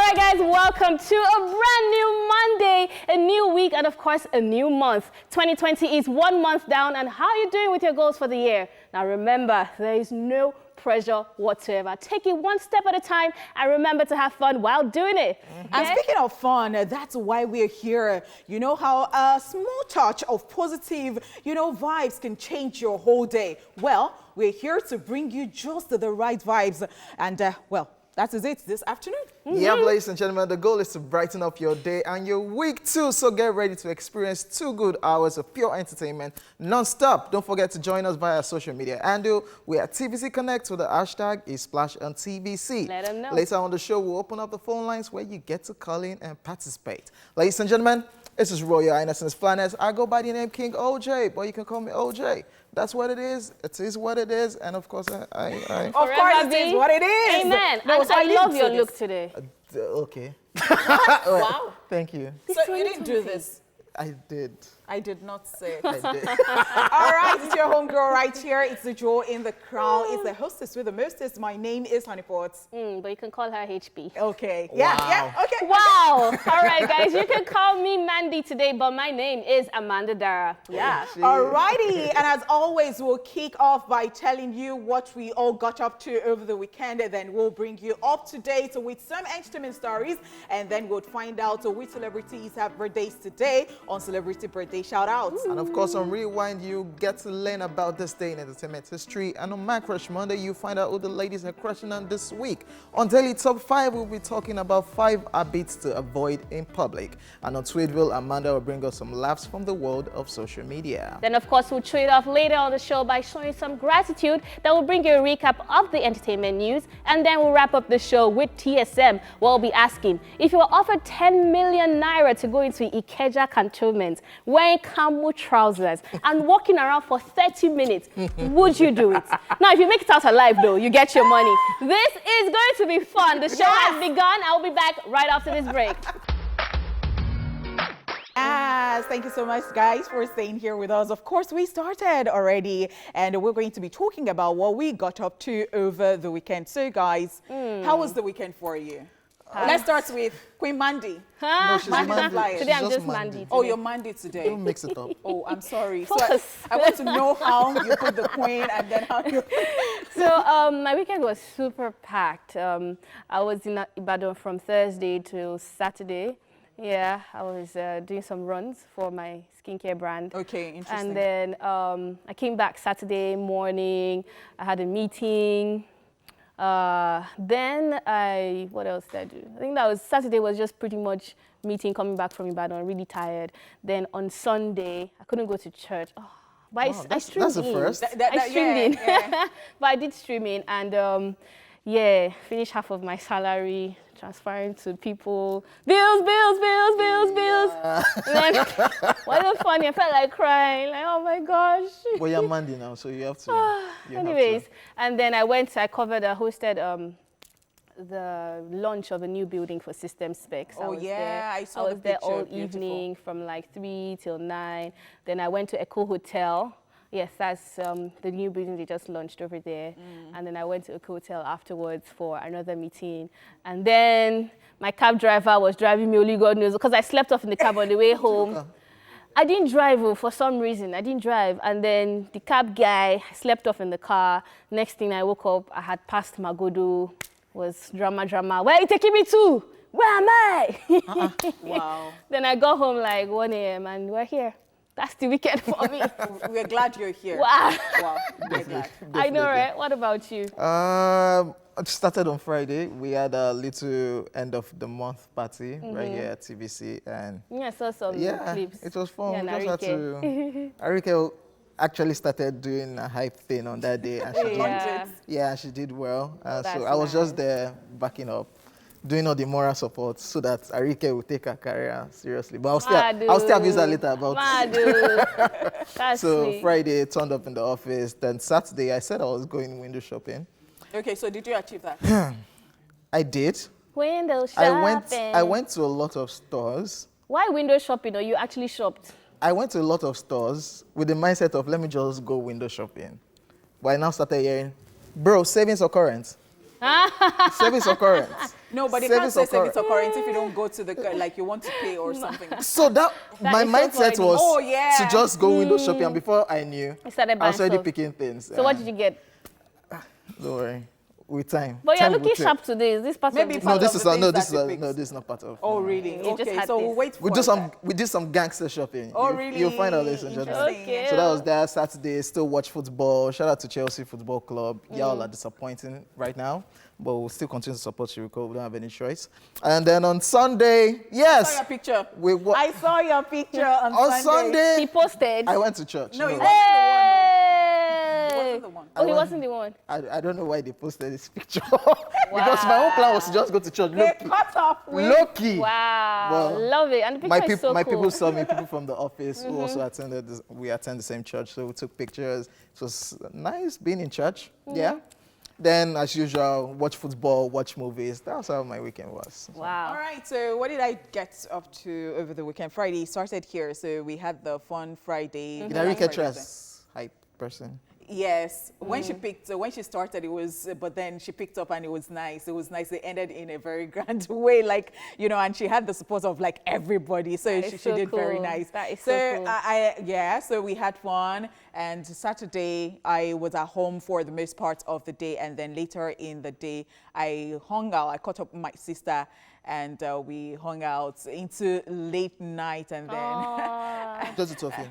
right, guys, welcome to a brand new Monday, a new week, and of course, a new month. 2020 is 1 month down, and how are you doing with your goals for the year? Now, remember, there is no pressure whatsoever. Take it one step at a time, and remember to have fun while doing it. Okay? And speaking of fun, that's why we're here. You know how a small touch of positive, vibes can change your whole day. Well, we're here to bring you just the right vibes. And, that is it this afternoon. Yeah, ladies and gentlemen, the goal is to brighten up your day and your week too. So get ready to experience 2 good hours of pure entertainment non-stop. Don't forget to join us via social media handle. We are TVC Connect with the hashtag #IsSplashOnTVC. Let them know. Later on the show, we'll open up the phone lines where you get to call in and participate. Ladies and gentlemen, this is Royal Highness's Planet. I go by the name King OJ, but you can call me OJ. That's what it is. It is what it is. And of course, Of course, it is what it is. Amen. No, and I love your look today. Okay. Wow. Thank you. So you didn't do this. I did. I did not say it. I did. All right, it's your homegirl right here. It's the jewel in the crown. It's the hostess with the mostest. My name is Honeypot. But you can call her HB. Okay. Wow. Yeah, okay. Wow. All right, guys, you can call me Mandy today, but my name is Amanda Dara. Yeah. All righty. And as always, we'll kick off by telling you what we all got up to over the weekend. And then we'll bring you up to date with some entertainment stories. And then we'll find out which celebrities have birthdays today on Celebrity Birthday Shout-Outs. And of course, on Rewind, you get to learn about this day in entertainment history. And on My Crush Monday, you find out who the ladies are crushing on this week. On Daily Top 5, we'll be talking about 5 habits to avoid in public. And on Tweedville, Amanda will bring us some laughs from the world of social media. Then, of course, we'll trade off later on the show by showing some gratitude that will bring you a recap of the entertainment news. And then we'll wrap up the show with TSM, where we'll be asking, if you were offered 10 million naira to go into Ikeja Cantonment, wearing Camo trousers and walking around for 30 minutes, would you do it? Now, if you make it out alive, though, you get your money. This is going to be fun. The show has begun. I'll be back right after this break. Yes, thank you so much, guys, for staying here with us. Of course, we started already, and we're going to be talking about what we got up to over the weekend. So, guys, how was the weekend for you? Let's start with Queen Mandy. No, she's Mandy Mandy. Flyers. Today I'm She's just Mandy. Oh, you're Mandy today. Don't mix it up. Oh, I'm sorry. So Focus. I want to know how you put the queen and then how you... So my weekend was super packed. I was in Ibadan from Thursday to Saturday. Yeah, I was doing some runs for my skincare brand. Okay, interesting. And then I came back Saturday morning. I had a meeting. Then what else did I do? I think that was Saturday was just pretty much meeting, coming back from Ibadan, really tired. Then on Sunday, I couldn't go to church. Oh, but I streamed that's a in. first. I streamed in. Yeah. But I did stream in and finished half of my salary, transferring to people. Bills. And then, wasn't funny. I felt like crying. Like, oh my gosh. Well, you're Mandy now, so you have to. Anyways, and then I hosted the launch of a new building for System Specs. Oh, yeah, I saw I was the there picture. all Beautiful. evening from like 3 till 9. Then I went to Echo Hotel. Yes, that's the new building they just launched over there. And then I went to Echo Hotel afterwards for another meeting. And then my cab driver was driving me, only God knows, because I slept off in the cab on the way home. I didn't drive for some reason. I didn't drive. And then the cab guy slept off in the car. Next thing I woke up, I had passed Magodo. Was drama. Where are you taking me to? Where am I? Wow. Then I got home like 1 a.m. and we're here. That's the weekend for me. We're glad you're here. Wow. Wow. We're glad. I know, right? What about you? It started on Friday. We had a little end of the month party right here at TVC, and Yeah, I saw some clips. it was fun. Yeah, We just had Narike. to. Arike actually started doing a hype thing on that day, and she did. Yeah, she did well. So That's I was just nice. there backing up, doing all the moral support so that Arike will take her career seriously. But I'll still abuse her later about it. That's So sweet. Friday turned up in the office. Then Saturday I said I was going window shopping. Okay, so did you achieve that? I did. Window shopping. I went to a lot of stores. Why window shopping? Or you actually shopped? I went to a lot of stores with the mindset of let me just go window shopping. But I now started hearing, bro, savings or current? Savings or current? No, but they can't say Service service occurrence if you don't go to the, like you want to pay or something. So my is so mindset funny. was Oh, yeah. to just go window shopping, and before I knew, You started I buying was already stuff. picking things. So what did you get? Don't worry, with time. But you're Time will looking tell. sharp today. Is this part Maybe of the No, part this of is the no, things this that is you no, fixed. this is not part of. Oh, really? You just Okay, had so this. we'll wait for We did that. some gangster shopping. Oh, You- really? You'll find out, ladies and gentlemen. Interesting. Okay. So that was there Saturday. Still watch football. Shout out to Chelsea Football Club. Y'all are disappointing right now, but we'll still continue to support Chirico. We don't have any choice. And then on Sunday, I saw yes, your picture. we I saw your picture on on Sunday. He posted. I went to church. No, he No, wasn't Hey! the one. Oh, he I wasn't the one. I don't know why they posted this picture because my own plan was to just go to church. They cut off with. Lucky. Wow, Well, love it. And the picture is so my cool. people saw me, people from the office who also attended this, we attend the same church, so we took pictures. It was nice being in church. Yeah. Then as usual, watch football, watch movies. That's how my weekend was. Wow. All right, so what did I get up to over the weekend? Friday started here, so we had the fun Friday. In Black Enrique Friday Trust, hype person. Yes, when she started, it was, but then she picked up and it was nice. It was nice. It ended in a very grand way, like, you know, and she had the support of like everybody. So That is she so did very cool. nice. That is so cool. Yeah, so we had fun. And Saturday, I was at home for the most part of the day. And then later in the day, I hung out. I caught up with my sister and we hung out into late night. And then Aw, Just the two of you.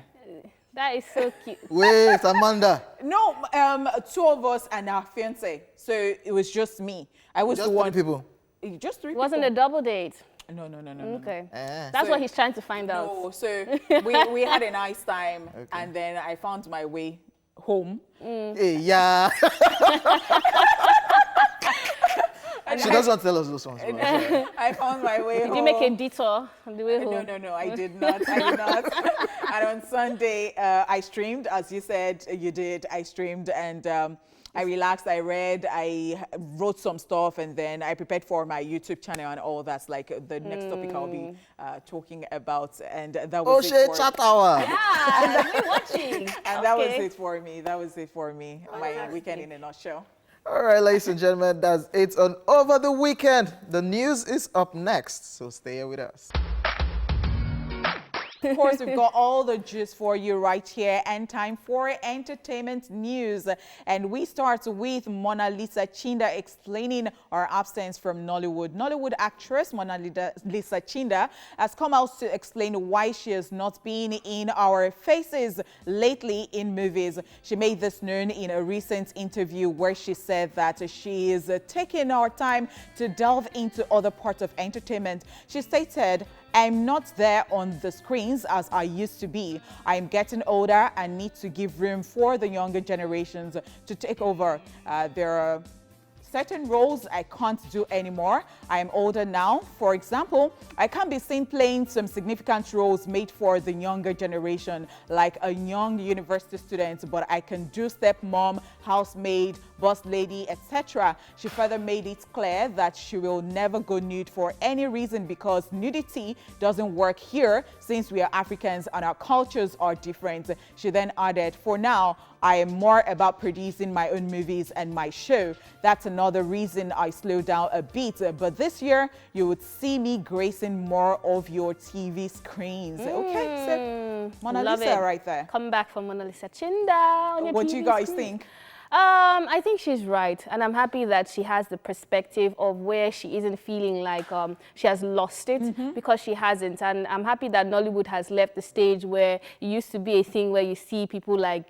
that is so cute. Wait, Amanda. no, two of us and our fiance. So it was just me. I was Just the one. 20 people. Just three It wasn't people. a double date. No. Okay. Eh. That's So- what he's trying to find out. No, so we had a nice time, and then I found my way home. Hey, yeah. She doesn't tell us those ones. but it's all right. I found my way home. Did you make a detour on the way home? No, I did not. I did not. And on Sunday, I streamed, as you said you did. I streamed and I relaxed, I read, I wrote some stuff, and then I prepared for my YouTube channel and all that's like the next topic I'll be talking about. And that Oh, was shit, it for chat hour. Yeah, we're watching. And that was Okay. it for me. That was it for me. My weekend in a nutshell. All right, ladies and gentlemen, that's it on Over the Weekend. The news is up next, so stay here with us. Of course, we've got all the gist for you right here, and time for entertainment news. And we start with Mona Lisa Chinda explaining her absence from Nollywood. Nollywood actress Mona Lisa Chinda has come out to explain why she has not been in our faces lately in movies. She made this known in a recent interview where she said that she is taking her time to delve into other parts of entertainment. She stated, "I'm not there on the screens as I used to be. I'm getting older and need to give room for the younger generations to take over. There are certain roles I can't do anymore. I am older now. For example, I can't be seen playing some significant roles made for the younger generation, like a young university student, but I can do stepmom, housemaid, boss lady, etc." She further made it clear that she will never go nude for any reason because nudity doesn't work here since we are Africans and our cultures are different. She then added, "For now, I am more about producing my own movies and my show. That's another reason I slowed down a bit. But this year, you would see me gracing more of your TV screens." Okay, so Mona Love Lisa it. right there. Come back from Mona Lisa Chinda on your What do TV you guys screen. think? I think she's right, and I'm happy that she has the perspective of where she isn't feeling like she has lost it, because she hasn't. And I'm happy that Nollywood has left the stage where it used to be a thing where you see people like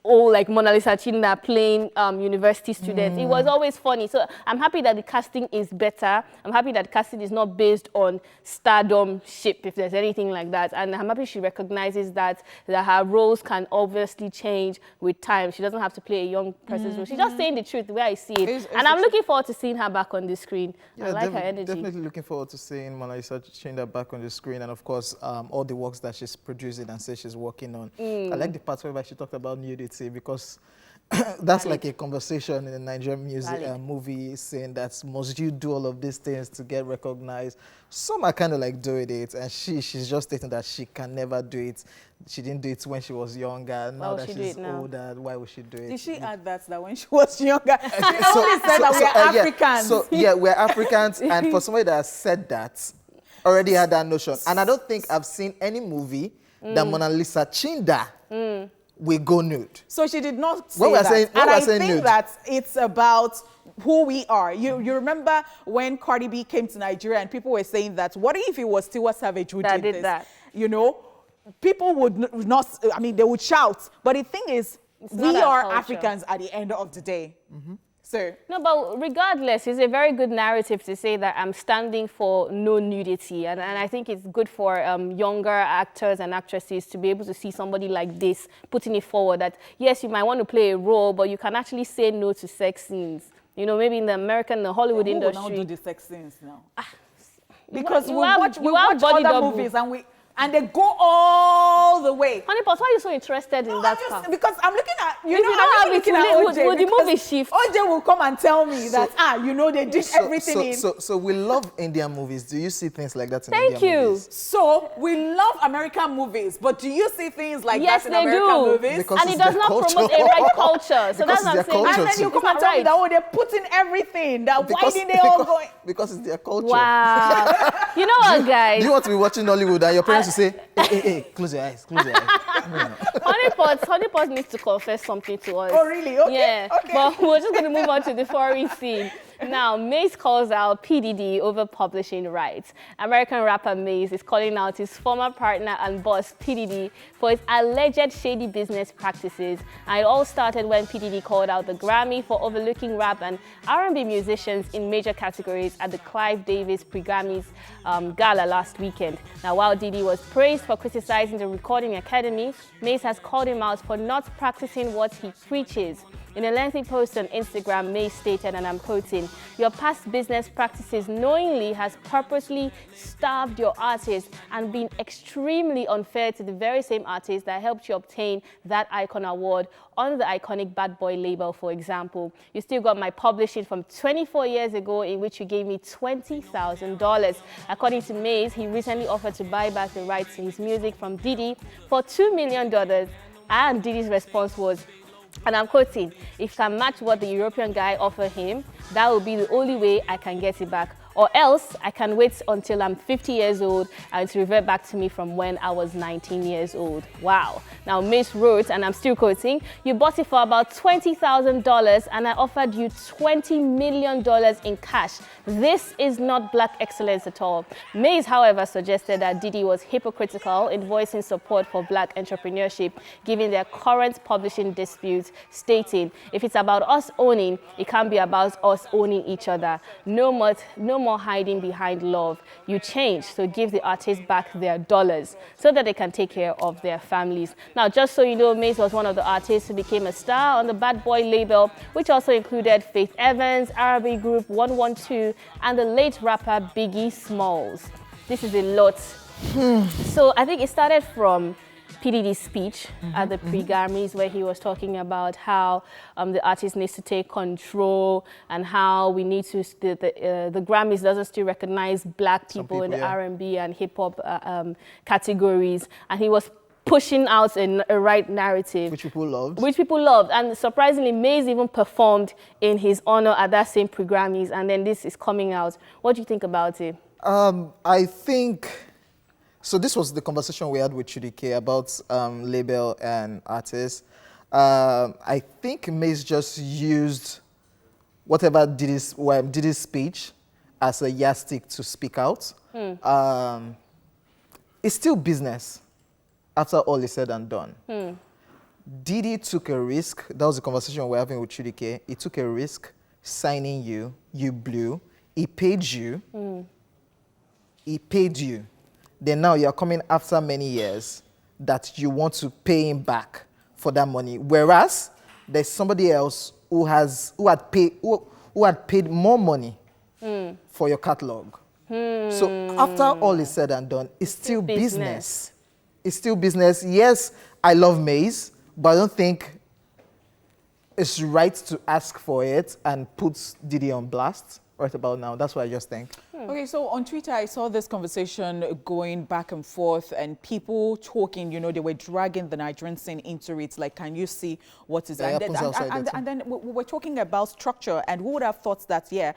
like Mona Lisa Chinda playing university students. It was always funny. So I'm happy that the casting is better. I'm happy that the casting is not based on stardom ship, if there's anything like that. And I'm happy she recognizes that her roles can obviously change with time. She doesn't have to play a young person's role. She's just saying the truth, the way I see it. It's And the I'm looking forward to seeing her back on the screen. I like her energy. Definitely looking forward to seeing Mona Lisa Chinda back on the screen, and of course, all the works that she's producing and says she's working on. I like the part where she talked about nudity because That's like a conversation in a Nigerian music Valid. movie saying that must you do all of these things to get recognized? Some are kind of like doing it, and she's just stating that she can never do it. She didn't do it when she was younger. Now would that she do she's it now? older, why would she do it? Did she add that when she was younger? She only said that we are Africans. So yeah, we're Africans, and for somebody that has said that, already had that notion. And I don't think I've seen any movie that Mona Lisa Chinda will go nude. So she did not say When we're that. saying- when and we're I saying think nude. that it's about who we are. You remember when Cardi B came to Nigeria and people were saying that, what if it was Tiwa Savage who That did did this? that. You know, people would not, I mean, they would shout. But the thing is, we not our are culture. Africans at the end of the day. So No, but regardless, it's a very good narrative to say that I'm standing for no nudity. And I think it's good for younger actors and actresses to be able to see somebody like this putting it forward that, yes, you might want to play a role, but you can actually say no to sex scenes. You know, maybe in the Hollywood who will now industry. do the sex scenes now? Because you we have- watch, you have body other double. movies and they go all the way. Honey Pot, why are you so interested in No, that I'm just, part? because I'm looking at, If you don't have it, will the because movie shift? OJ will come and tell me that, you know, they did everything in. So we love Indian movies. Do you see things like that in Thank Indian you. movies? So we love American movies, but do you see things like Yes, that in they American do. movies? Because And it it's does their not culture. promote a right culture. So Because that's what I'm it's their saying. culture And then you too. come and It's tell not me that, right. oh, they're putting everything. That why did they all go? Because it's their culture. Wow. You know what, guys? Do you want to be watching Hollywood and your parents will say, hey, close your eyes, close your eyes. Honey Pot needs to confess something to us. Oh, really? Okay. Yeah. Okay. But we're just going to move on to the foreign scene. Now, Maze calls out P. Diddy over publishing rights. American rapper Maze is calling out his former partner and boss, P. Diddy, for his alleged shady business practices. And it all started when P. Diddy called out the Grammy for overlooking rap and R&B musicians in major categories at the Clive Davis Pre-Grammys gala last weekend. Now, while Diddy was praised for criticizing the Recording Academy, Maze has called him out for not practicing what he preaches. In a lengthy post on Instagram, Maze stated, and I'm quoting, "Your past business practices knowingly has purposely starved your artists and been extremely unfair to the very same artists that helped you obtain that Icon Award on the iconic Bad Boy label, for example. You still got my publishing from 24 years ago in which you gave me $20,000. According to Maze, he recently offered to buy back the rights to his music from Diddy for $2 million. And Diddy's response was, and I'm quoting, "If you can match what the European guy offered him, that will be the only way I can get it back. Or else I can wait until I'm 50 years old and to revert back to me from when I was 19 years old." Wow. Now, Mace wrote, and I'm still quoting, "You bought it for about $20,000 and I offered you $20 million in cash. This is not black excellence at all." Mace, however, suggested that Diddy was hypocritical in voicing support for black entrepreneurship given their current publishing disputes, stating, "If it's about us owning, it can't be about us owning each other. No more hiding behind love. You change, so give the artists back their dollars so that they can take care of their families." Now, just so you know, Maze was one of the artists who became a star on the Bad Boy label, which also included Faith Evans, R&B group 112, and the late rapper Biggie Smalls. This is a lot. So I think it started from P. Diddy's speech at the pre-Grammys, where he was talking about how the artist needs to take control and how we need to, the Grammys doesn't still recognize black people in the R&B and hip-hop categories. And he was pushing out a right narrative. Which people loved. Which people loved. And surprisingly, Maze even performed in his honor at that same pre-Grammys. And then this is coming out. What do you think about it? I think, so this was the conversation we had with Chudi K about label and artists. I think Mace just used whatever Diddy's speech as a yardstick to speak out. It's still business after all is said and done. Diddy took a risk. That was the conversation we were having with Chudi K. He took a risk signing you. You blew. He paid you. He paid you. Then now you're coming after many years that you want to pay him back for that money. Whereas there's somebody else who had paid more money for your catalog. So after all is said and done, it's still business. It's still business. Yes, I love Maze, but I don't think it's right to ask for it and put Diddy on blast right about now. That's what I just think. Okay, so on Twitter, I saw this conversation going back and forth and people talking, you know, they were dragging the Nigerian scene into it. Like, can you see what is... Yeah, and then we were talking about structure, and who would have thought that, yeah,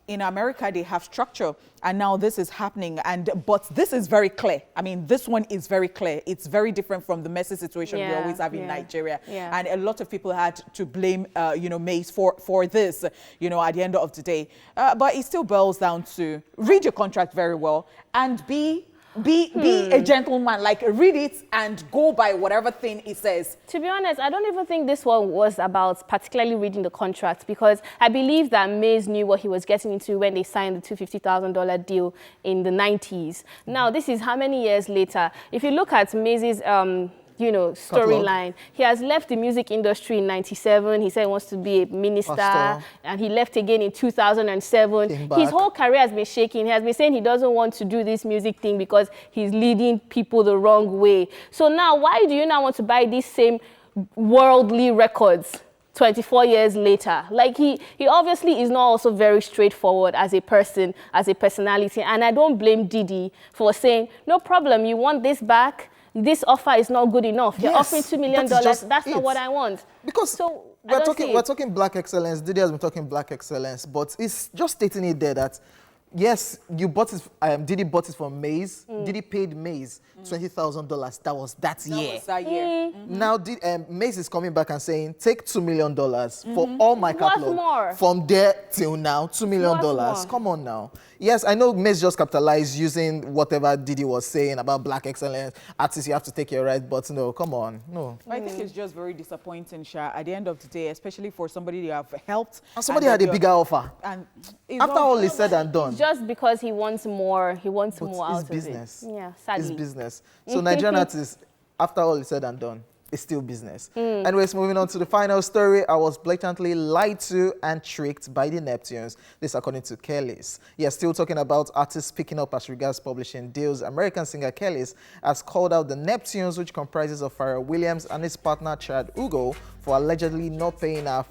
in America, they have structure, and now this is happening. But this is very clear. I mean, this one is very clear. It's very different from the messy situation we always have in Nigeria. Yeah. And a lot of people had to blame, you know, Mace for this, you know, at the end of the day. But it still boils down to read your contract very well and be a gentleman, like read it and go by whatever thing it says. To be honest, I don't even think this one was about particularly reading the contract, because I believe that Mays knew what he was getting into when they signed the $250,000 deal in the 90s. Now, this is how many years later? If you look at Mays' you know, storyline. He has left the music industry in '97. He said he wants to be a minister, and he left again in 2007. His whole career has been shaking. He has been saying he doesn't want to do this music thing because he's leading people the wrong way. So now, why do you now want to buy these same worldly records 24 years later? Like, he obviously is not also very straightforward as a person, as a personality. And I don't blame Diddy for saying, no problem, you want this back? This offer is not good enough. You're offering $2 million. That's not what I want. Because so we're talking black excellence. Diddy has been talking black excellence, but it's just stating it there that yes, you bought it. Diddy bought it from Mays. Diddy paid Mays $20,000. That was that year. Now Mays is coming back and saying, take $2 million for all my catalog. From there till now, $2 million. Come on now. Yes, I know Mays just capitalized using whatever Diddy was saying about black excellence. Artists, you have to take your right, but no, come on, no. I think it's just very disappointing, Sha, at the end of the day, especially for somebody you have helped. And somebody had a bigger offer. And after all is said and done. Just because he wants more, more out of business. it. Yeah, sadly. It's business. So Nigerian artists, after all is said and done, it's still business. Anyways, moving on to the final story. I was blatantly lied to and tricked by the Neptunes. This according to Kelly's. Yeah, still talking about artists picking up as regards publishing deals. American singer Kelly's has called out the Neptunes, which comprises of Pharrell Williams and his partner Chad Hugo, for allegedly not paying her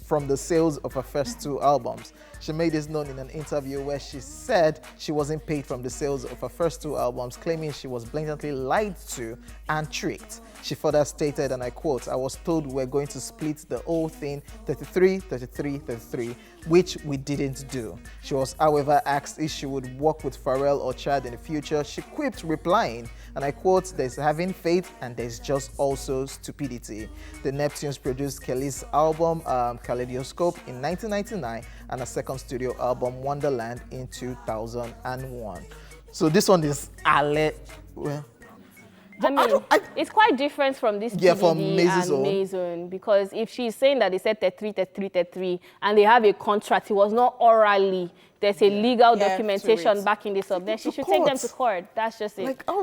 from the sales of her first 2 albums. She made this known in an interview where she said she wasn't paid from the sales of her first 2 albums, claiming she was blatantly lied to and tricked. She further stated, and I quote, "I was told we're going to split the whole thing 33, 33, 33, which we didn't do." She was, however, asked if she would work with Pharrell or Chad in the future. She quipped, replying, and I quote, "There's having faith and there's just also stupidity." The Neptunes produced Kelly's album, Kaleidoscope, in 1999 and a second studio album, Wonderland, in 2001. So this one is well, I mean, it's quite different from this from TDD and Mason, because if she's saying that they said 33, 33, 33, and they have a contract, it was not orally, there's a legal documentation backing this up, then she should take them to court. That's just it. Like, how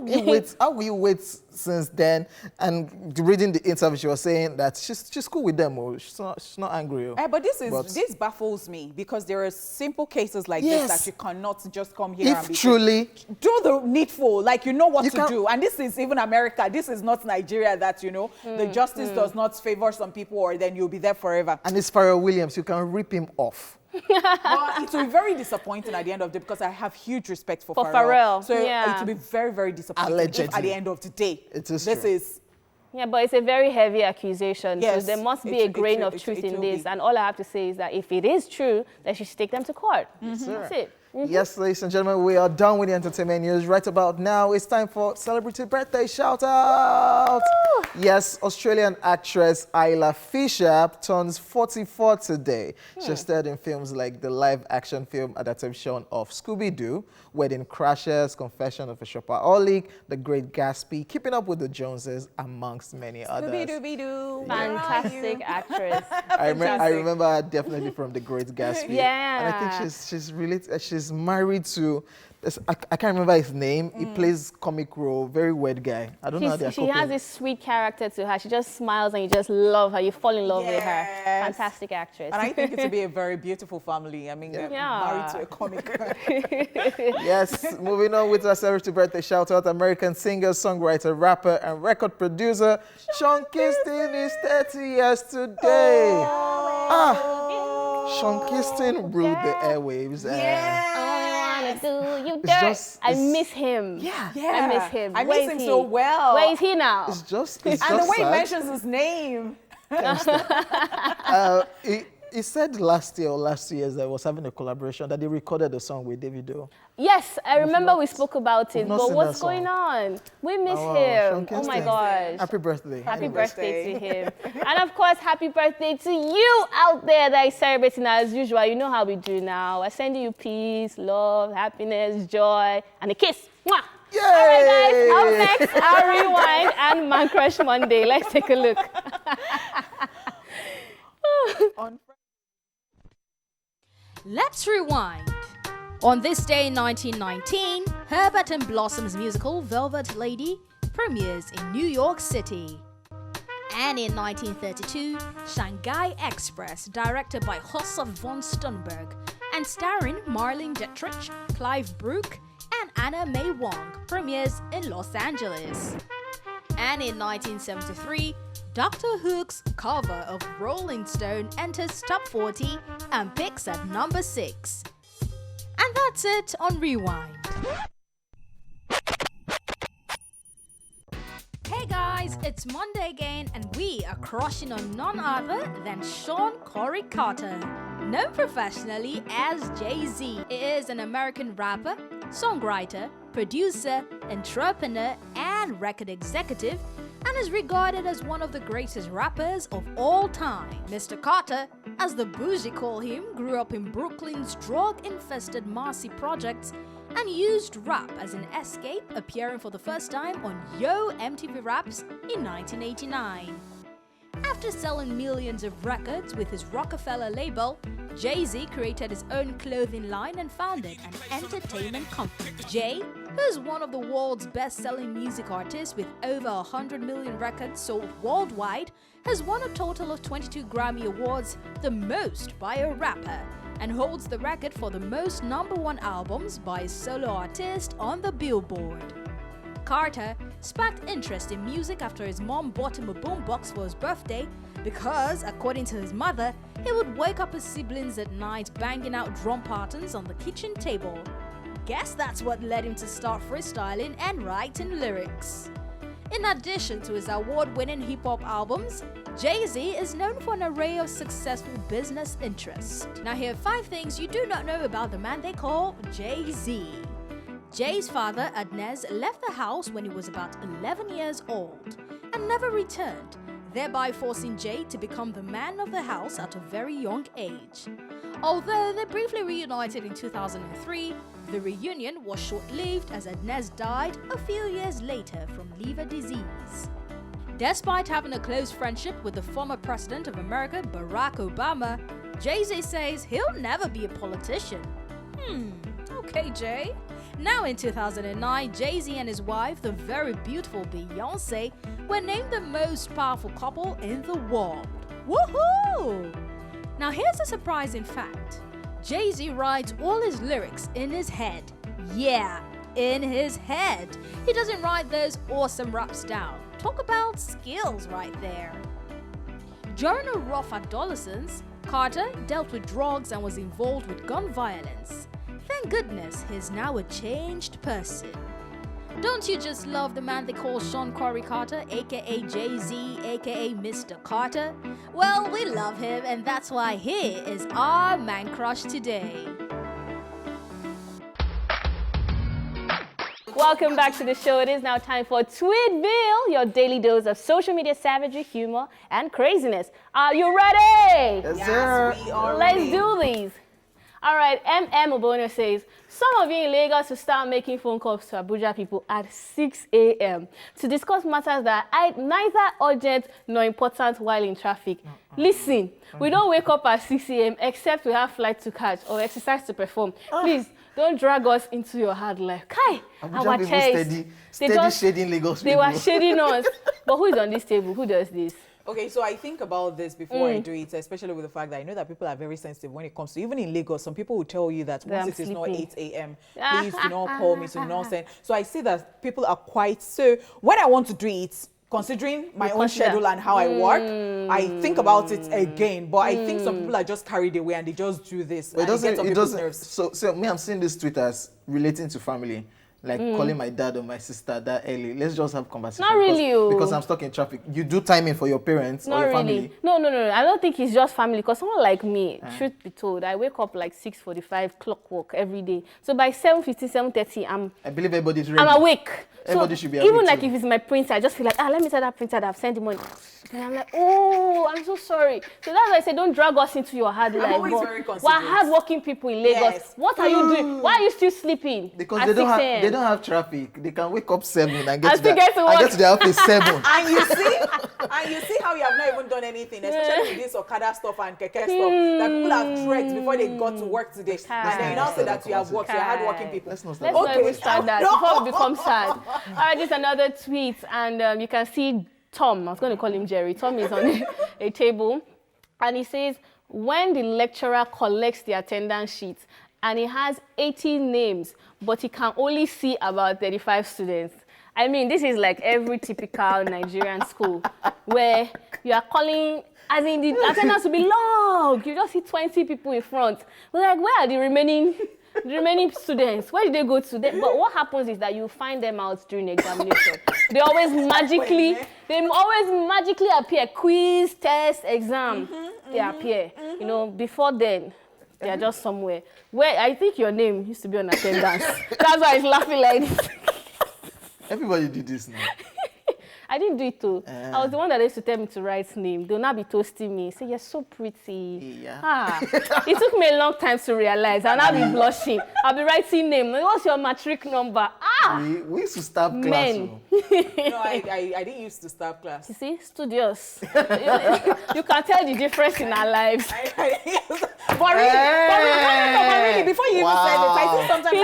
will you wait since then? And reading the interview, she was saying that she's cool with them. She's not angry. But this baffles me, because there are simple cases like this that you cannot just come here and be truly do the needful, like you know what to do. And this is even America. This is not Nigeria that, you know, the justice does not favor some people, or then you'll be there forever. And it's Pharrell Williams. You can rip him off. But it will be very disappointing at the end of the day, because I have huge respect for Pharrell. So it will be very, very disappointing if at the end of the day this is. Yeah, but it's a very heavy accusation. Yes, so there must be a grain of truth in this. And all I have to say is that if it is true, then she should take them to court. That's it. Yes, ladies and gentlemen, we are done with the entertainment news. Right about now, it's time for celebrity birthday shout out. Woo! Yes, Australian actress Isla Fisher turns 44 today. She starred in films like the live-action film adaptation of Scooby-Doo, Wedding Crashers, Confession of a Shopaholic, The Great Gatsby, Keeping Up with the Joneses, amongst many others. Scooby-Doo. Fantastic actress. I remember her definitely from The Great Gatsby. Yeah. And I think she's He's married to, I can't remember his name. He plays comic role, very weird guy. I don't know how they're She has this sweet character to her. She just smiles and you just love her. You fall in love with her. Fantastic actress. And I think it to be a very beautiful family. I mean, they're married to a comic. Yes, moving on with our celebrity birthday shout out, American singer, songwriter, rapper, and record producer, Sean Kingston is 30 years today. Sean Kingston ruled the airwaves. I miss him. Yeah. I miss him. I miss him so well. Where is he now? It's just and the way sad. he mentions his name. He said last year or last 2 years that he was having a collaboration, that he recorded a song with Davido. Yes, I remember we spoke about it, but what's going on? We miss him. Oh my gosh. Happy birthday. Happy birthday to him. And of course, happy birthday to you out there that is celebrating as usual. You know how we do now. I send you peace, love, happiness, joy, and a kiss. Mwah! Yay! All right, guys, up next, our Rewind and Man Crush Monday. Let's take a look. Let's rewind. On this day in 1919, Herbert and Blossom's musical Velvet Lady premieres in New York City. And in 1932, Shanghai Express, directed by Hossa von Sternberg and starring Marlene Dietrich, Clive Brook, and Anna May Wong, premieres in Los Angeles. And in 1973, Dr. Hook's cover of Rolling Stone enters top 40 and peaks at number 6. And that's it on Rewind. Hey guys, it's Monday again and we are crushing on none other than Sean Corey Carter, known professionally as Jay-Z. He is an American rapper, songwriter, producer, entrepreneur, and record executive, and is regarded as one of the greatest rappers of all time. Mr. Carter, as the bougie call him, grew up in Brooklyn's drug-infested Marcy projects and used rap as an escape, appearing for the first time on Yo! MTV Raps in 1989. After selling millions of records with his Rockefeller label, Jay-Z created his own clothing line and founded an entertainment company. Jay, who is one of the world's best-selling music artists with over 100 million records sold worldwide, has won a total of 22 Grammy Awards, the most by a rapper, and holds the record for the most #1 albums by a solo artist on the Billboard. Carter sparked interest in music after his mom bought him a boombox for his birthday because, according to his mother, he would wake up his siblings at night banging out drum patterns on the kitchen table. Guess that's what led him to start freestyling and writing lyrics. In addition to his award-winning hip-hop albums, Jay-Z is known for an array of successful business interests. Now here are 5 things you do not know about the man they call Jay-Z. Jay's father, Adnez, left the house when he was about 11 years old and never returned, thereby forcing Jay to become the man of the house at a very young age. Although they briefly reunited in 2003, the reunion was short-lived as Adnez died a few years later from liver disease. Despite having a close friendship with the former president of America, Barack Obama, Jay-Z says he'll never be a politician. Okay, Jay. Now in 2009, Jay-Z and his wife, the very beautiful Beyoncé, were named the most powerful couple in the world. Woohoo! Now here's a surprising fact. Jay-Z writes all his lyrics in his head. Yeah, in his head. He doesn't write those awesome raps down. Talk about skills right there. During a rough adolescence, Carter dealt with drugs and was involved with gun violence. Thank goodness he's now a changed person. Don't you just love the man they call Sean Corey Carter, aka Jay-Z, aka Mr. Carter? Well, we love him, and that's why he is our man crush today. Welcome back to the show. It is now time for Tweetville, your daily dose of social media savagery, humor, and craziness. Are you ready? Yes, sir. We are Let's ready. do these. All right, Obono says, some of you in Lagos will start making phone calls to Abuja people at 6 a.m. to discuss matters that are neither urgent nor important while in traffic. Listen, we don't wake up at 6 a.m. except we have flight to catch or exercise to perform. Please, don't drag us into your hard life. Kai, our chest. Steady shading Lagos They were shading us. But who is on this table? Who does this? Okay, so I think about this before I do it, especially with the fact that I know that people are very sensitive when it comes to, even in Lagos, some people will tell you that once it is not 8 a.m., please do not call me, so do not send. So I see that people are quite, so when I want to do it, considering my own schedule and how I work, I think about it again. But I think some people are just carried away and they just do this. But it doesn't. Nerves. So me, I'm seeing these tweeters relating to family. Like calling my dad or my sister that early. Let's just have conversation. Not really. Because I'm stuck in traffic. You do timing for your parents or your family? No. I don't think it's just family. Because someone like me, truth be told, I wake up like 6:45 clockwork every day. So by 7:50, 7:30, I believe everybody's ready. I'm awake. Everybody so should be awake. Even like too. if it's my printer, I just feel like, let me tell that printer that I've sent the money. And I'm like, oh, I'm so sorry. So that's why I say, don't drag us into your hard life. Very we're hardworking people in Lagos. Yes. What are you doing? Why are you still sleeping? Because they don't have traffic. They can wake up 7 and get to the office 7. And you see how you have not even done anything, especially with this Okada stuff and Keke stuff. That people have trekked before they got to work today. And then you now say that you have worked. You're hardworking people. Let's not start that before we become sad. All right, this is another tweet, and you can see Tom. I was going to call him Jerry. Tom is on a table, and he says, when the lecturer collects the attendance sheet and he has 80 names, but he can only see about 35 students. I mean, this is like every typical Nigerian school where you are calling, as in the attendance will be long. You just see 20 people in front. We're like, where are the remaining students? Where did they go to? But what happens is that you find them out during examination. They always magically appear. Quiz, test, exam. They appear. You know, before then, they are just somewhere. Where I think your name used to be on attendance. That's why it's laughing like this. Everybody did this now. I didn't do it too. I was the one that used to tell me to write name. They'll not be toasting me. Say, you're so pretty. Yeah. It took me a long time to realize. I'll not be blushing. I'll be writing name. What's your matric number? We used to start class. Men. No, I didn't used to start class. You see, studious. You can tell the difference in our lives. But really, before you even said it, I think sometimes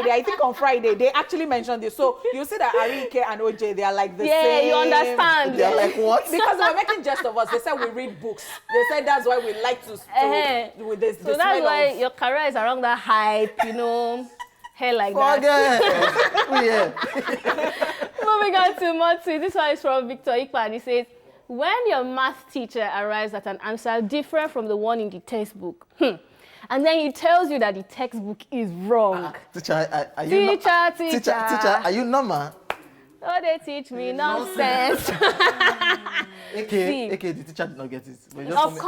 I think on Friday, they actually mentioned this. So you see that Arike and OJ, they are like the same. Yeah, you understand. They are like what? Because they were making jest of us. They said we read books. They said that's why we like to with this. So that's why your career is around that hype, you know, hair like that. Moving on to Motsi. This one is from Victor Ikpa, and he says, when your math teacher arrives at an answer different from the one in the textbook, and then he tells you that the textbook is wrong. Teacher, Teacher, are you normal? Oh, they teach me nonsense. AK, the teacher did not get it. But Of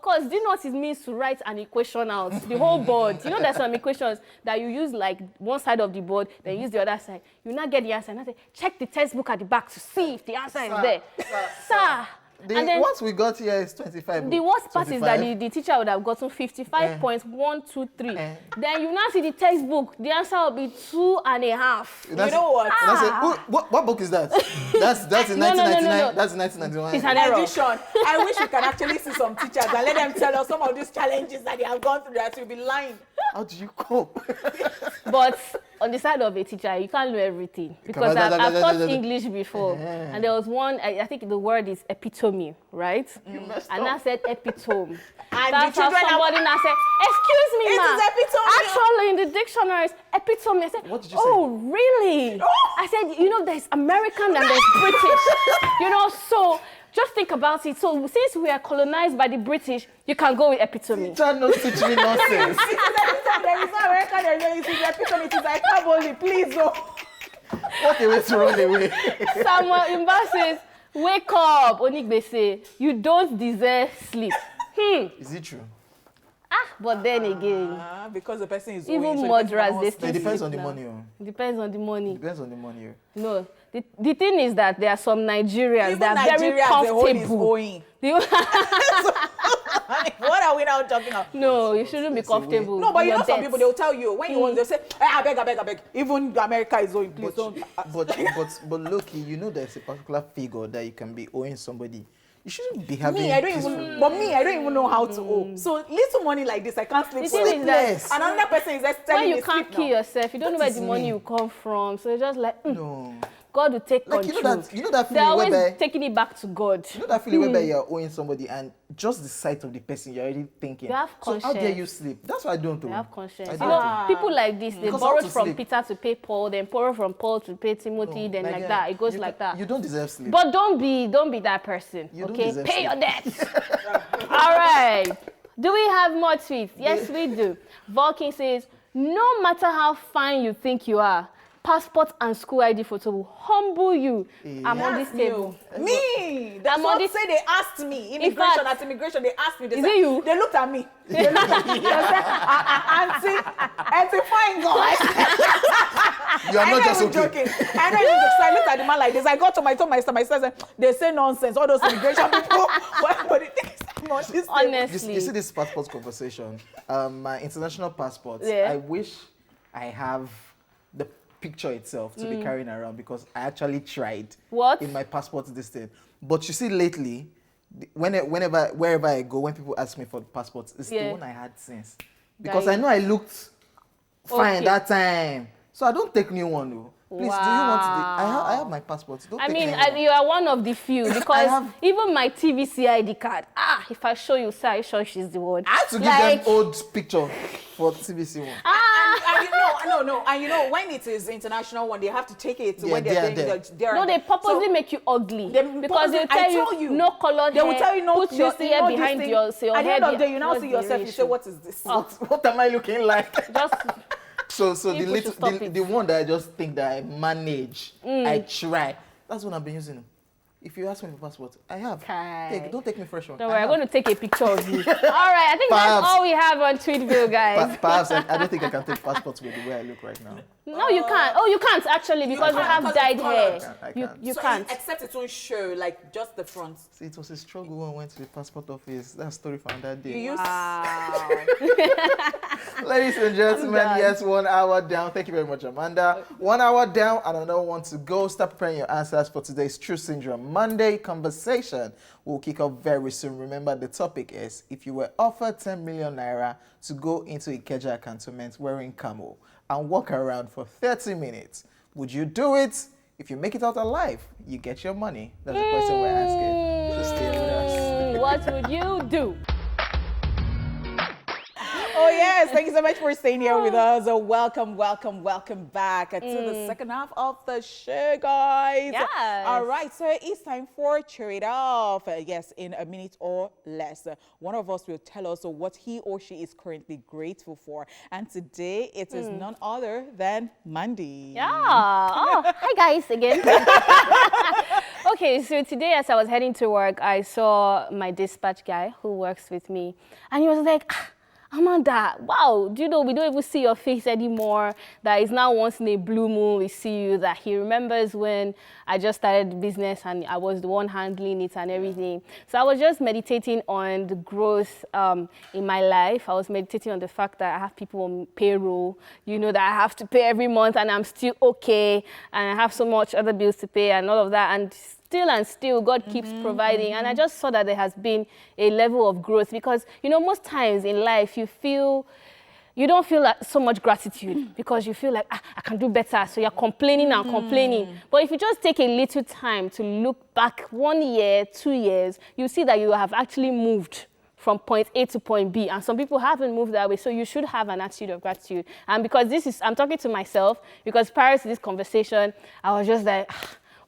course. Do you know what it means to write an equation out? The whole board. You know there's some equations that you use like one side of the board, then you use the other side. You now get the answer and I say, check the textbook at the back to see if the answer is there. Sir. What we got here is 25. The worst part is that the teacher would have gotten 55.123. Then you now see the textbook. The answer will be 2.5. You know what? What book is that? That's in 1999. No. That's 1991. It's an addition. I wish we can actually see some teachers and let them tell us some of these challenges that they have gone through that we'll be lying. How do you cope? But on the side of a teacher, you can't know everything. Because I've taught English before. And there was one, I think the word is epitome, right? And I said epitome. And that's how somebody now said, excuse me, ma. It is epitome. Actually, in the dictionary, it's epitome. I said, what did you say? Really? I said, you know, there's American and there's British. You know, so just think about it. So since we are colonized by the British, you can go with epitome. Teacher not teach me nonsense. There is no American, there is epitome. It is like Kaboli, please go. What a way to run away. Samuel Imba says, wake up, Onigbese. You don't deserve sleep. Is it true? But then again, because the person is even murderers, they still it depends on the now. money. It depends on the money. Depends on the money. No, the thing is that there are some Nigerians that are very comfortable. What are we now talking about? No, you shouldn't be comfortable. No, but you Your know some debts. people, they'll tell you, when you want, they'll say, hey, I beg. Even America is owing, please don't. But look, you know there's a particular figure that you can be owing somebody. You shouldn't be having I don't even know how to owe. So little money like this, I can't sleep. The thing is that another person is just telling when me you can't kill yourself, you don't know where the money will come from. So it's just like, No. God will take Like, control. you know that They're feeling always taking it back to God. You know that feeling whereby you're owing somebody and just the sight of the person, you're already thinking, You have so how dare conscience. you sleep? That's why I don't do. They have conscience. I You don't know, do. people like this, they Because how borrowed to from sleep? Peter to pay Paul, then borrow from Paul to pay Timothy, then like that. It goes like that. You don't deserve sleep. But don't be that person, You don't okay? deserve Pay your sleep. debts. All right. Do we have more tweets? Yes, we do. Vulcan says, no matter how fine you think you are, passport and school ID photo will humble you. I'm on this table. Me! That's I'm what on this. say they asked me. fact, Immigration, they asked me. They is said, it you? They looked at me. They looked at me. They said, auntie, fine guy. You are not just okay. Joking. I'm not even joking. So I looked at the man like this. I got to told my sister, they say nonsense. All those immigration people. But the thing is, I'm on this table. Honestly. You see this passport conversation? My international passport. Yeah. I wish I have the picture itself to be carrying around because I actually tried What? in my passport this thing. But you see, lately, wherever I go, when people ask me for the passport, it's the one I had since. Because I know I looked fine that time. So I don't take new one though. Please, do you want to? I have my passport. Don't take new one. You are one of the few because even my TVC ID card, if I show you, sir, are you sure she's the one? I had to give them old picture for TVC one. And you know, when it is international one, they have to take it when they're doing No, they purposely make you ugly because they'll tell you no colored hair. They will tell you no. Put your ear behind your head. At the end of the day, you now see yourself. You say, "What is this? What am I looking like?" Just So the one that I just think that I manage, I try. That's what I've been using. If you ask me for passport, I have. Okay. Don't take me fresh one. Don't worry, I'm going to take a picture of you. All right, I think that's all we have on Tweetville, guys. Perhaps I don't think I can take passports with the way I look right now. No, you can't. Oh, you can't actually because you have dyed hair. You can't. Except it won't show, like just the front. See, it was a struggle when I went to the passport office. That story from that day. Wow. Ladies and gentlemen, yes, 1 hour down. Thank you very much, Amanda. 1 hour down and another one to go. Start preparing your answers for today's True Syndrome Monday conversation. We'll kick off very soon. Remember, the topic is, if you were offered 10 million naira to go into Ikeja Cantonment wearing Camo and walk around for 30 minutes, would you do it? If you make it out alive, you get your money. That's the question we're asking. So stay with us. What would you do? Oh yes, thank you so much for staying here with us. Welcome back to the second half of the show, guys. Yes. All right, so it's time for Cheer It Off. Yes, in a minute or less, one of us will tell us what he or she is currently grateful for. And today it is none other than Mandy. Yeah. Oh, hi guys again. Okay, so today as I was heading to work, I saw my dispatch guy who works with me, and he was like, Amanda, wow, do you know we don't even see your face anymore? That is now once in a blue moon we see you. That he remembers when I just started the business and I was the one handling it and everything. So I was just meditating on the growth in my life. I was meditating on the fact that I have people on payroll, you know, that I have to pay every month and I'm still okay. And I have so much other bills to pay and all of that. And still, God keeps providing. And I just saw that there has been a level of growth because, you know, most times in life you don't feel like so much gratitude because you feel like, I can do better. So you're complaining and complaining. But if you just take a little time to look back 1 year, 2 years, you see that you have actually moved from point A to point B. And some people haven't moved that way. So you should have an attitude of gratitude. And because I'm talking to myself, because prior to this conversation, I was just like,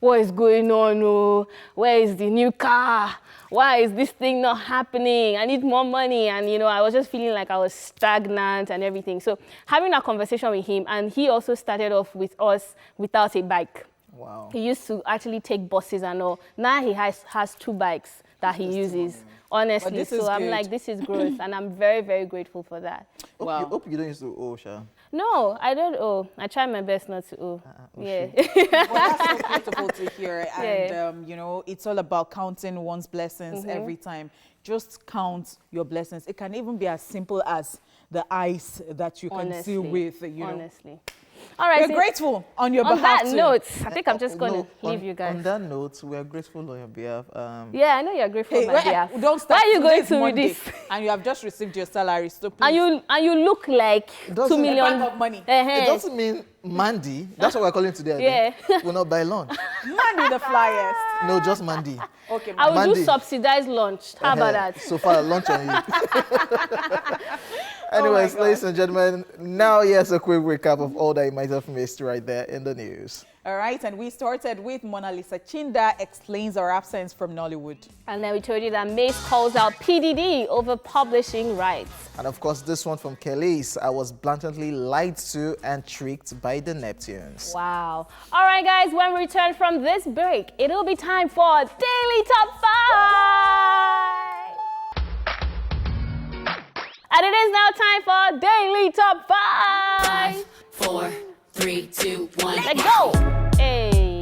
what is going on? Oh, where is the new car? Why is this thing not happening? I need more money. And, you know, I was just feeling like I was stagnant and everything. So having a conversation with him, and he also started off with us without a bike. Wow. He used to actually take buses and all. Now he has 2 bikes that he uses. Honestly, so I'm like, this is growth, and I'm very, very grateful for that. Wow. Hope you don't use to owe, Sha. No, I don't owe. I try my best not to owe. Yeah. Well, that's so beautiful to hear. And, Yeah. you know, it's all about counting one's blessings every time. Just count your blessings. It can even be as simple as the ice that you can see with, you know. Honestly. All right. We're so grateful on your on behalf that too. note, I think I'm just going No, to leave you guys. On that note, we are grateful on your behalf. Yeah, I know you're grateful Hey, on my behalf. don't start. Why are you going Today's to Monday, this? And you have just received your salary, so please. And you look like doesn't- 2 million. A bag of money. It doesn't mean Mandy. That's what we're calling today. I think. We'll not buy lunch. Money the flyest. No, just Mandy. Okay, I will do Monday. subsidized lunch. How about that? So far, lunch on you. Oh Anyways, God. ladies and gentlemen, now here's a quick recap of all that you might have missed right there in the news. All right, and we started with Mona Lisa Chinda explains our absence from Nollywood. And then we told you that Mace calls out PDD over publishing rights. And of course, this one from Kelly's, I was blatantly lied to and tricked by the Neptunes. Wow. All right, guys, when we return from this break, it'll be time for Daily Top 5. And it is now time for Daily Top 5. 5, 4, 3, 2, 1. Let's go. Hey.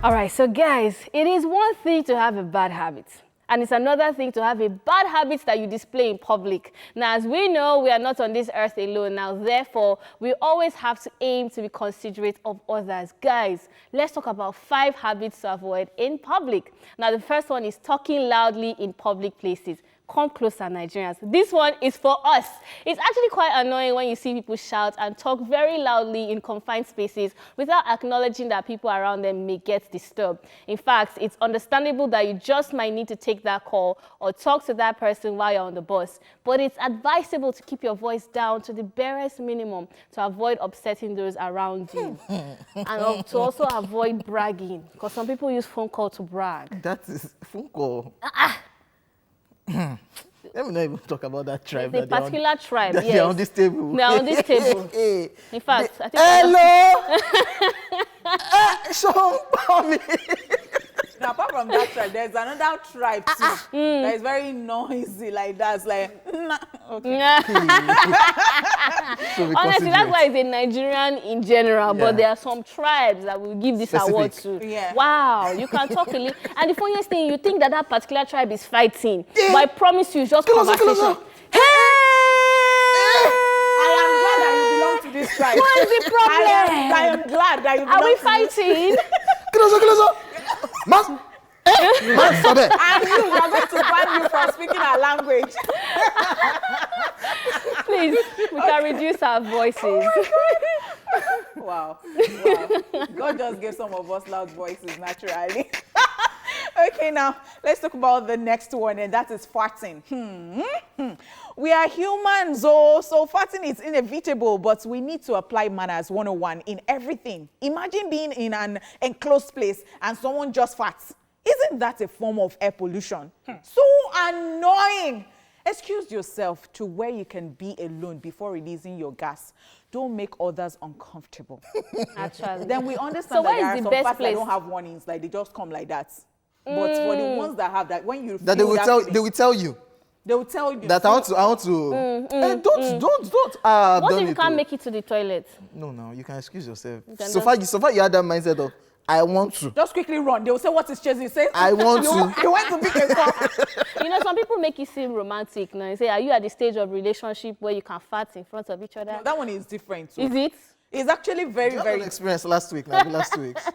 All right, so guys, it is one thing to have a bad habit. And it's another thing to have a bad habit that you display in public. Now, as we know, we are not on this earth alone. Now, therefore, we always have to aim to be considerate of others. Guys, let's talk about 5 habits to avoid in public. Now, the first one is talking loudly in public places. Come closer, Nigerians. This one is for us. It's actually quite annoying when you see people shout and talk very loudly in confined spaces without acknowledging that people around them may get disturbed. In fact, it's understandable that you just might need to take that call or talk to that person while you're on the bus. But it's advisable to keep your voice down to the barest minimum to avoid upsetting those around you. And to also avoid bragging, because some people use phone call to brag. That is phone call. Let me not even talk about that tribe. The that they're on- particular tribe, that yes. they're on this table. They're on this table. Hey, In fact, I think hello. Sean Pommy. Now, apart from that tribe, there's another tribe too that is very noisy like that. It's like, nah. Okay. So we honestly, consider that's why it's a Nigerian in general, Yeah. but there are some tribes that will give this award Specific. to. Yeah. Wow, you can talk a little. And the funniest thing, you think that that particular tribe is fighting, but I promise you, it's just conversation. closer. Hey! I am glad that you belong to this tribe. What is the problem? I am glad that you belong Are we to this. fighting? Closer. Man, man, stop it. And you, we are going to ban you from speaking our language. Please, we can reduce our voices. Wow. God just gave some of us loud voices naturally. Okay, now let's talk about the next one, and that is farting. We are humans, so farting is inevitable, but we need to apply manners 101 in everything. Imagine being in an enclosed place and someone just farts. Isn't that a form of air pollution? So annoying. Excuse yourself to where you can be alone before releasing your gas. Don't make others uncomfortable. Actually. Then we understand So that where there is are the some best farts that place? don't have warnings, like they just come like that. But for the ones that have that, when you That they feel will that tell. feeling, They will tell you they will tell you that I want to. Don't. What if you can't make it to the toilet? No, you can excuse yourself. can So far you had that mindset of I want to. just quickly run. They will say, what is chasing? You say, I want you, to. You want to pick a call. You know, some people make it seem romantic. Now, you say, are you at the stage of relationship where you can fart in front of each other? That one is different too. Is it? It's actually very, You had very... an experience last week. Now, the last 2 weeks.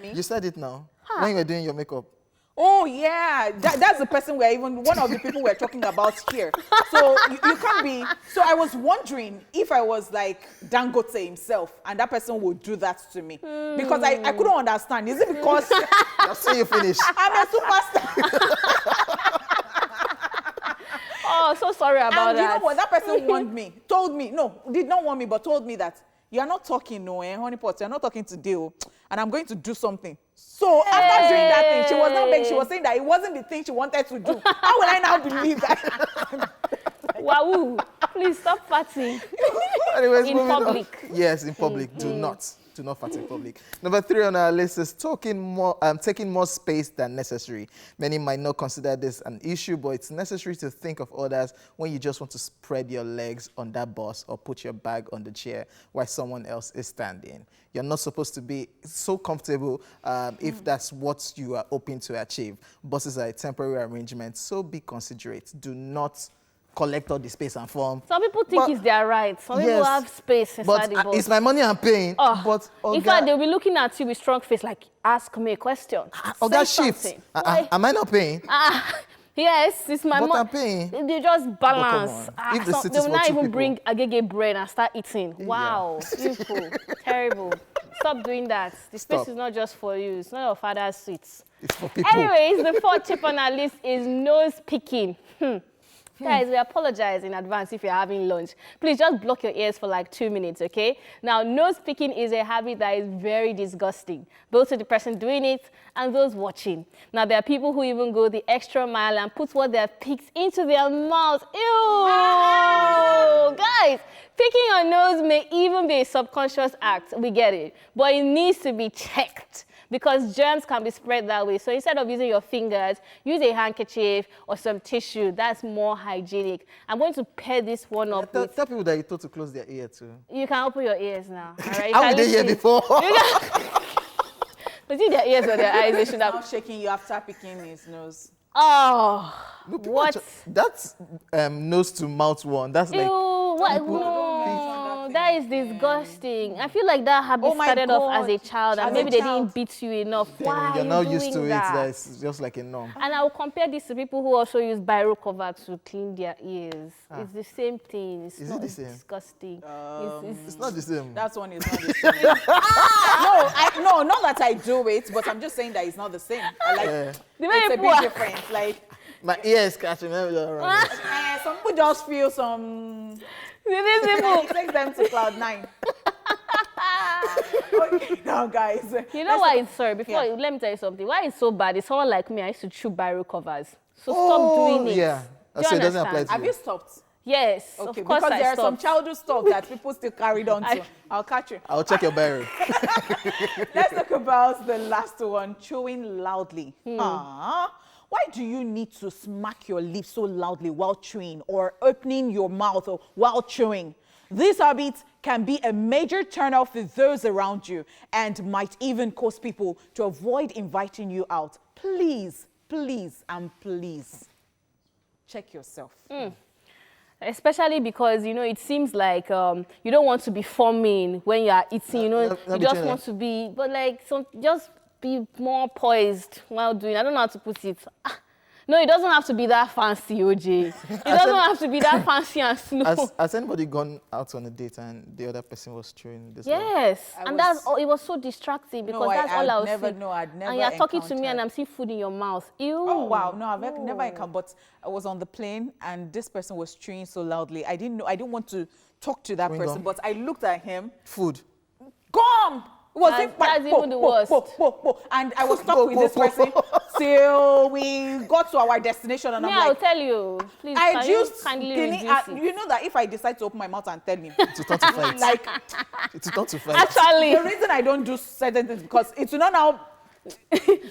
You said it now when you were doing your makeup. Oh, yeah. That's the person one of the people we're talking about here. So you can't be... So I was wondering if I was like Dangote himself and that person would do that to me. Because I couldn't understand. Is it because I'll see you finish. I'm a superstar? Oh, so sorry about And you that. know what? That person did not want me, but told me that you're not talking, honeypot, you're not talking today, and I'm going to do something. So after doing that thing, she was not begging, she was saying that it wasn't the thing she wanted to do. How will I now believe that? Wow, please stop farting. Anyways, In moving on. public. Yes, in public. Do not. Do not fart in public. Number 3 on our list is taking more space than necessary. Many might not consider this an issue, but it's necessary to think of others when you just want to spread your legs on that bus or put your bag on the chair while someone else is standing. You're not supposed to be so comfortable if that's what you are hoping to achieve. Buses are a temporary arrangement, so be considerate. Do not collect all the space and form. Some people think it's their right. Some people have space inside the bus. It's my money I'm paying. But in fact, they'll be looking at you with strong face like, ask me a question. That shift. Am I not paying? Yes, it's my money. But I'm paying. They just balance. If the they will not even bring agege bread and start eating. Wow, beautiful, terrible. Stop doing that. The space is not just for you. It's not your father's seats. It's for people. Anyways, the 4th tip on our list is nose picking. Guys, we apologize in advance if you're having lunch. Please just block your ears for like 2 minutes, okay? Now, nose picking is a habit that is very disgusting, both to the person doing it and those watching. Now, there are people who even go the extra mile and put what they have picked into their mouth. Ew! Guys, picking your nose may even be a subconscious act. We get it. But it needs to be checked, because germs can be spread that way. So instead of using your fingers, use a handkerchief or some tissue. That's more hygienic. I'm going to pair this one up with... Tell people that you told to close their ear too. You can open your ears now. All right? How did they hear before? But see their ears or their eyes, they should have... Not shaking you after picking his nose. Oh, No, what? That's nose to mouth one. That's Ew, like... what? No, that is disgusting. I feel like that habit started off as a child, and maybe they didn't beat you enough. Why You're are now you used to doing it. that? That's just like a norm. And I will compare this to people who also use biro cover to clean their ears. It's the same thing. It's Is not it the same? disgusting. It's not the same. That one is not the same. No, not that I do it, but I'm just saying that it's not the same. The way It's a people big are- difference. Like, My ear is catching me around. some people just feel some... These people, It takes them to cloud 9. Okay, now guys. you know why it's sorry? Before let me tell you something. Why it's so bad is someone like me. I used to chew biro covers. So stop doing it. Yeah. Do you So it doesn't apply understand? to Have you stopped? Yes, Okay, of course because I there are some stopped. childhood stuff that people still carried on to. I'll catch you. I'll check your barrel. Let's talk about the last one, chewing loudly. Why do you need to smack your lips so loudly while chewing, or opening your mouth while chewing? This habit can be a major turnoff with those around you and might even cause people to avoid inviting you out. Please, please, and please, check yourself. Especially because, you know, it seems like you don't want to be forming when you are eating, you know, you just want to be, but like, just be more poised while doing. I don't know how to put it. No, it doesn't have to be that fancy, OJ. It doesn't have to be that fancy and slow. Has anybody gone out on a date and the other person was chewing this? Yes, and that's all. It was so distracting because that's all I was seeing. I'd never and you're talking to me encountered. and I'm seeing food in your mouth. Ew. Oh wow, no, I've never encountered. But I was on the plane and this person was chewing so loudly. I didn't want to talk to that Chewing person, gum? but I looked at him. Food. Gum. It was That's even the worst. And I was stuck with this person till we got to our destination. And Me, I'm I'll like, tell you. Please, I can you just kindly you reduce it? know that if I decide to open my mouth and tell him, To turn to fight. like To turn to fight. Actually, the reason I don't do certain things because it's not now.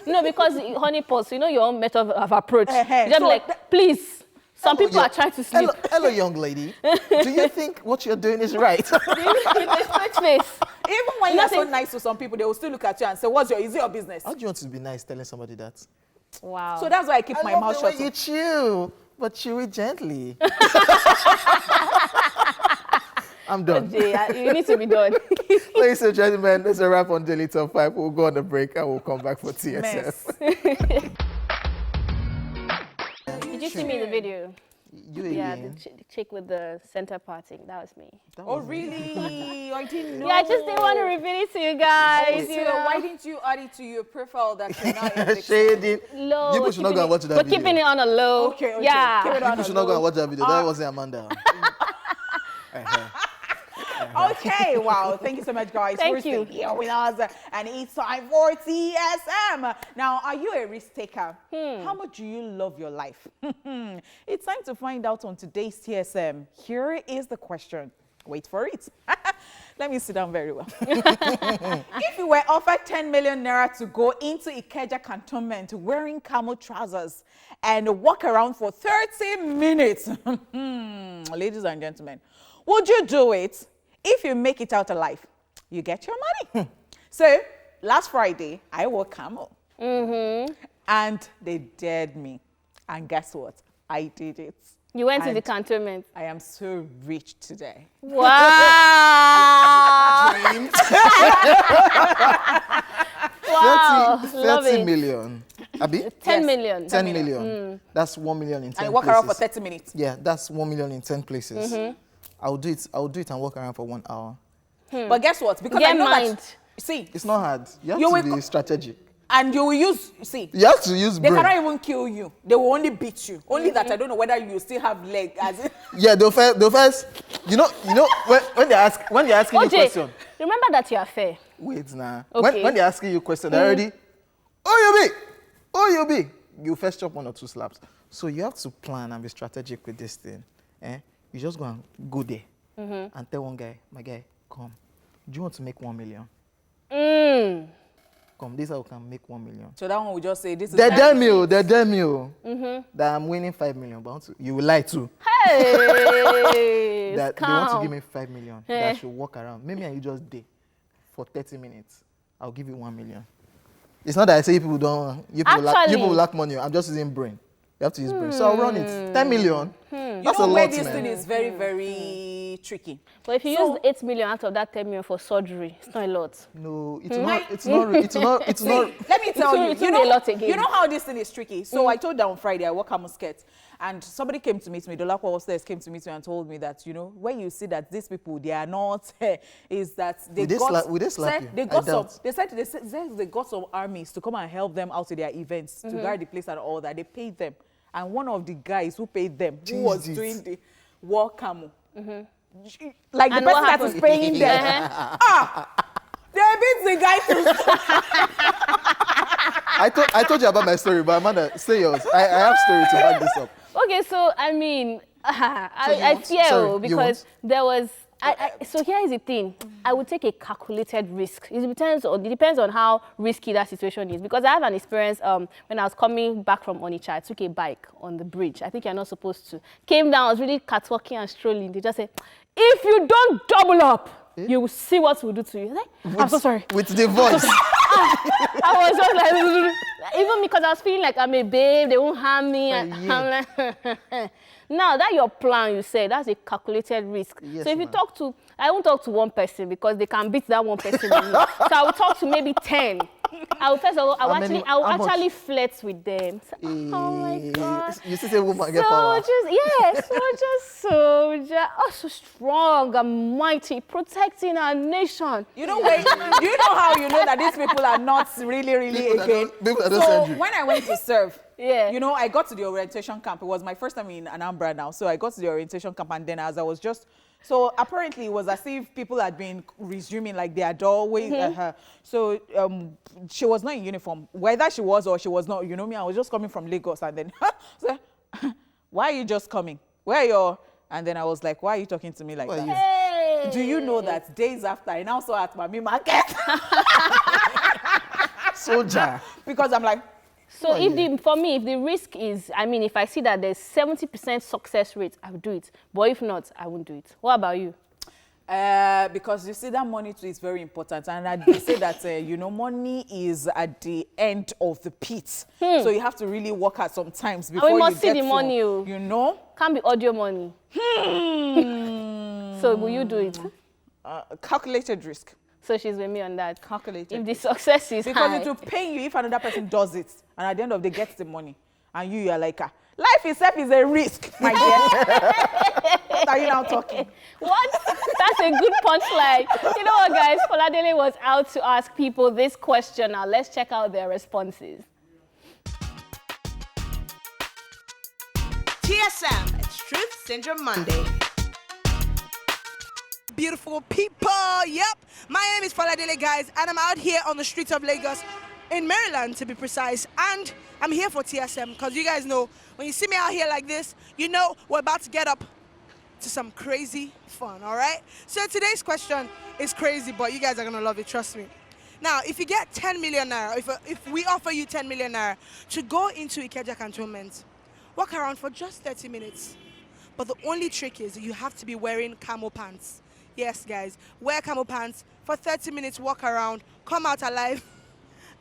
no, because honey pause, you know your own method of approach. Uh-huh. You just So like, please. Some people Hello, are trying to sleep. Hello, young lady. Do you think what you're doing is right? With a straight face. Even when you're so Nothing. nice to some people, they will still look at you and say, is it your business? How do you want to be nice telling somebody that? Wow. So that's why I keep my mouth the way shut. you chew, but chew it gently. I'm done. Jay, you need to be done. Ladies and gentlemen, that's a wrap on Daily Top 5. We'll go on a break and we'll come back for TSF. Mess. Did you see me in the video? You Yeah, again? the chick with the center parting. That was me. Oh, really? I didn't know. Yeah, I just didn't want to reveal it to you guys. So you know. why didn't you add it to your profile that you're not in the Shading. Low. You we're should not keeping go and it- watch that We're video. keeping it on a low. Okay, okay. Yeah. Keep it on People a should not go low. and watch that video. That wasn't Amanda. Okay, wow. Thank you so much, guys. Thank for staying you. here with us. And it's time for TSM. Now, are you a risk taker? How much do you love your life? It's time to find out on today's TSM. Here is the question. Wait for it. Let me sit down very well. If you were offered 10 million naira to go into Ikeja Cantonment wearing Camo trousers and walk around for 30 minutes, ladies and gentlemen, would you do it? If you make it out alive, you get your money. So last Friday, I wore Camo. And they dared me. And guess what? I did it. You went to And the cantonment. I am so rich today. Wow. Wow. Love 30 it. million. Abi? 10 Yes. million. 10 million. That's 1 million in 10 And I walk places. around for 30 minutes. Yeah, that's 1 million in 10 places. I'll do it and walk around for 1 hour. But guess what? Because Get I know mind. that, see, It's not hard. You have You to will be strategic. and you will use, see, You have to use they brain. cannot even kill you. They will only beat you. Only that I don't know whether you still have leg. As in, Yeah, they'll first, you know, when they're asking you OJ, question. remember that you are fair. Wait, nah. Okay. When they're asking you question, they're already, you be. You first chop 1 or 2 slaps. So you have to plan and be strategic with this thing. You just go there and tell one guy, my guy, come. Do you want to make 1 million? Come, this is how we can make 1 million. so that one will just say, this is They my- dare me, that I'm winning 5 million, but you will lie too. Hey, That they want to calm. give me 5 million. Eh. That I should walk around. Maybe I just day for 30 minutes. I'll give you 1 million. It's not that I say you people lack money. I'm just using brain. You have to use brain. So I'll run it. 10 million. You That's know a where lot, this man. thing is very, very tricky. But if you use 8 million out of that 10 million for surgery, it's not a lot. No, it's not. Let me tell you, It will be a lot again. you know how this thing is tricky. So I told them on Friday, I work Camo skirt, and somebody came to meet me. The Dolapo upstairs came to meet me and told me that, you know, when you see that these people, they are not, is that they Will they got, will they slap said you? they I got some, doubt. they got some armies to come and help them out to their events, to guard the place and all that. They paid them. And one of the guys who paid them, who was Jesus. doing the war Camo, like the And person what that happened? is paying them, they beat the guy to I told you about my story, but Amanda, say yours. I have story to back this up. Okay, so I mean, I want- fear sorry, you because there was. So here is the thing. I would take a calculated risk. It depends on how risky that situation is. Because I have an experience when I was coming back from Onitsha. I took a bike on the bridge. I think you're not supposed to. Came down, I was really catwalking and strolling. They just said, if you don't double up, you will see what we'll do to you. Like, I'm so sorry. With the voice. I was just like, even because I was feeling like I'm a babe, they won't harm me. And I'm like, now that your plan, you say, that's a calculated risk. Yes, so if you ma'am. talk to, I won't talk to one person because they can beat that one person. in me. So I will talk to maybe 10. I will first of all, I will How much? actually flirt with them. So, oh my God. You still say woman get power. Soldier, so strong and mighty, protecting our nation. You know how you know that these people are not really People again. that don't So send you. when I went to serve, Yeah. you know, I got to the orientation camp. It was my first time in Anambra now. So I got to the orientation camp, and then as I was just, so apparently it was as if people had been resuming like their doorway at her. So she was not in uniform. Whether she was or she was not, you know me, I was just coming from Lagos, and then, so, why are you just coming? Where are your, and then I was like, why are you talking to me like that? Hey. Do you know that days after I now saw at Mami Market? Soldier. Because I'm like, So for me, if the risk is, I mean, if I see that there's 70% success rate, I would do it. But if not, I won't do it. What about you? because you see that money too is very important, and they say that you know, money is at the end of the pit, so you have to really work hard sometimes before we must you see get the to, money. you know. Can't be audio money. So will you do it? Calculated risk. So she's with me on that. Calculated. If the success is Because high. it will pay you if another person does it, and at the end of the day gets the money, and you are like, life itself is a risk, my dear. What are you now talking? What? That's a good punchline. You know what, guys? Foladele was out to ask people this question. Now, let's check out their responses. TSM, it's Truth Syndrome Monday. Beautiful people, yep. My name is Foladele, guys, and I'm out here on the streets of Lagos, in Maryland to be precise, and I'm here for TSM because you guys know when you see me out here like this, you know we're about to get up to some crazy fun, all right? So today's question is crazy, but you guys are gonna love it, trust me. Now, if you get 10 million naira, if we offer you 10 million naira to go into Ikeja Cantonment, walk around for just 30 minutes. But the only trick is you have to be wearing camo pants. Yes, guys, wear camo pants for 30 minutes, walk around, come out alive,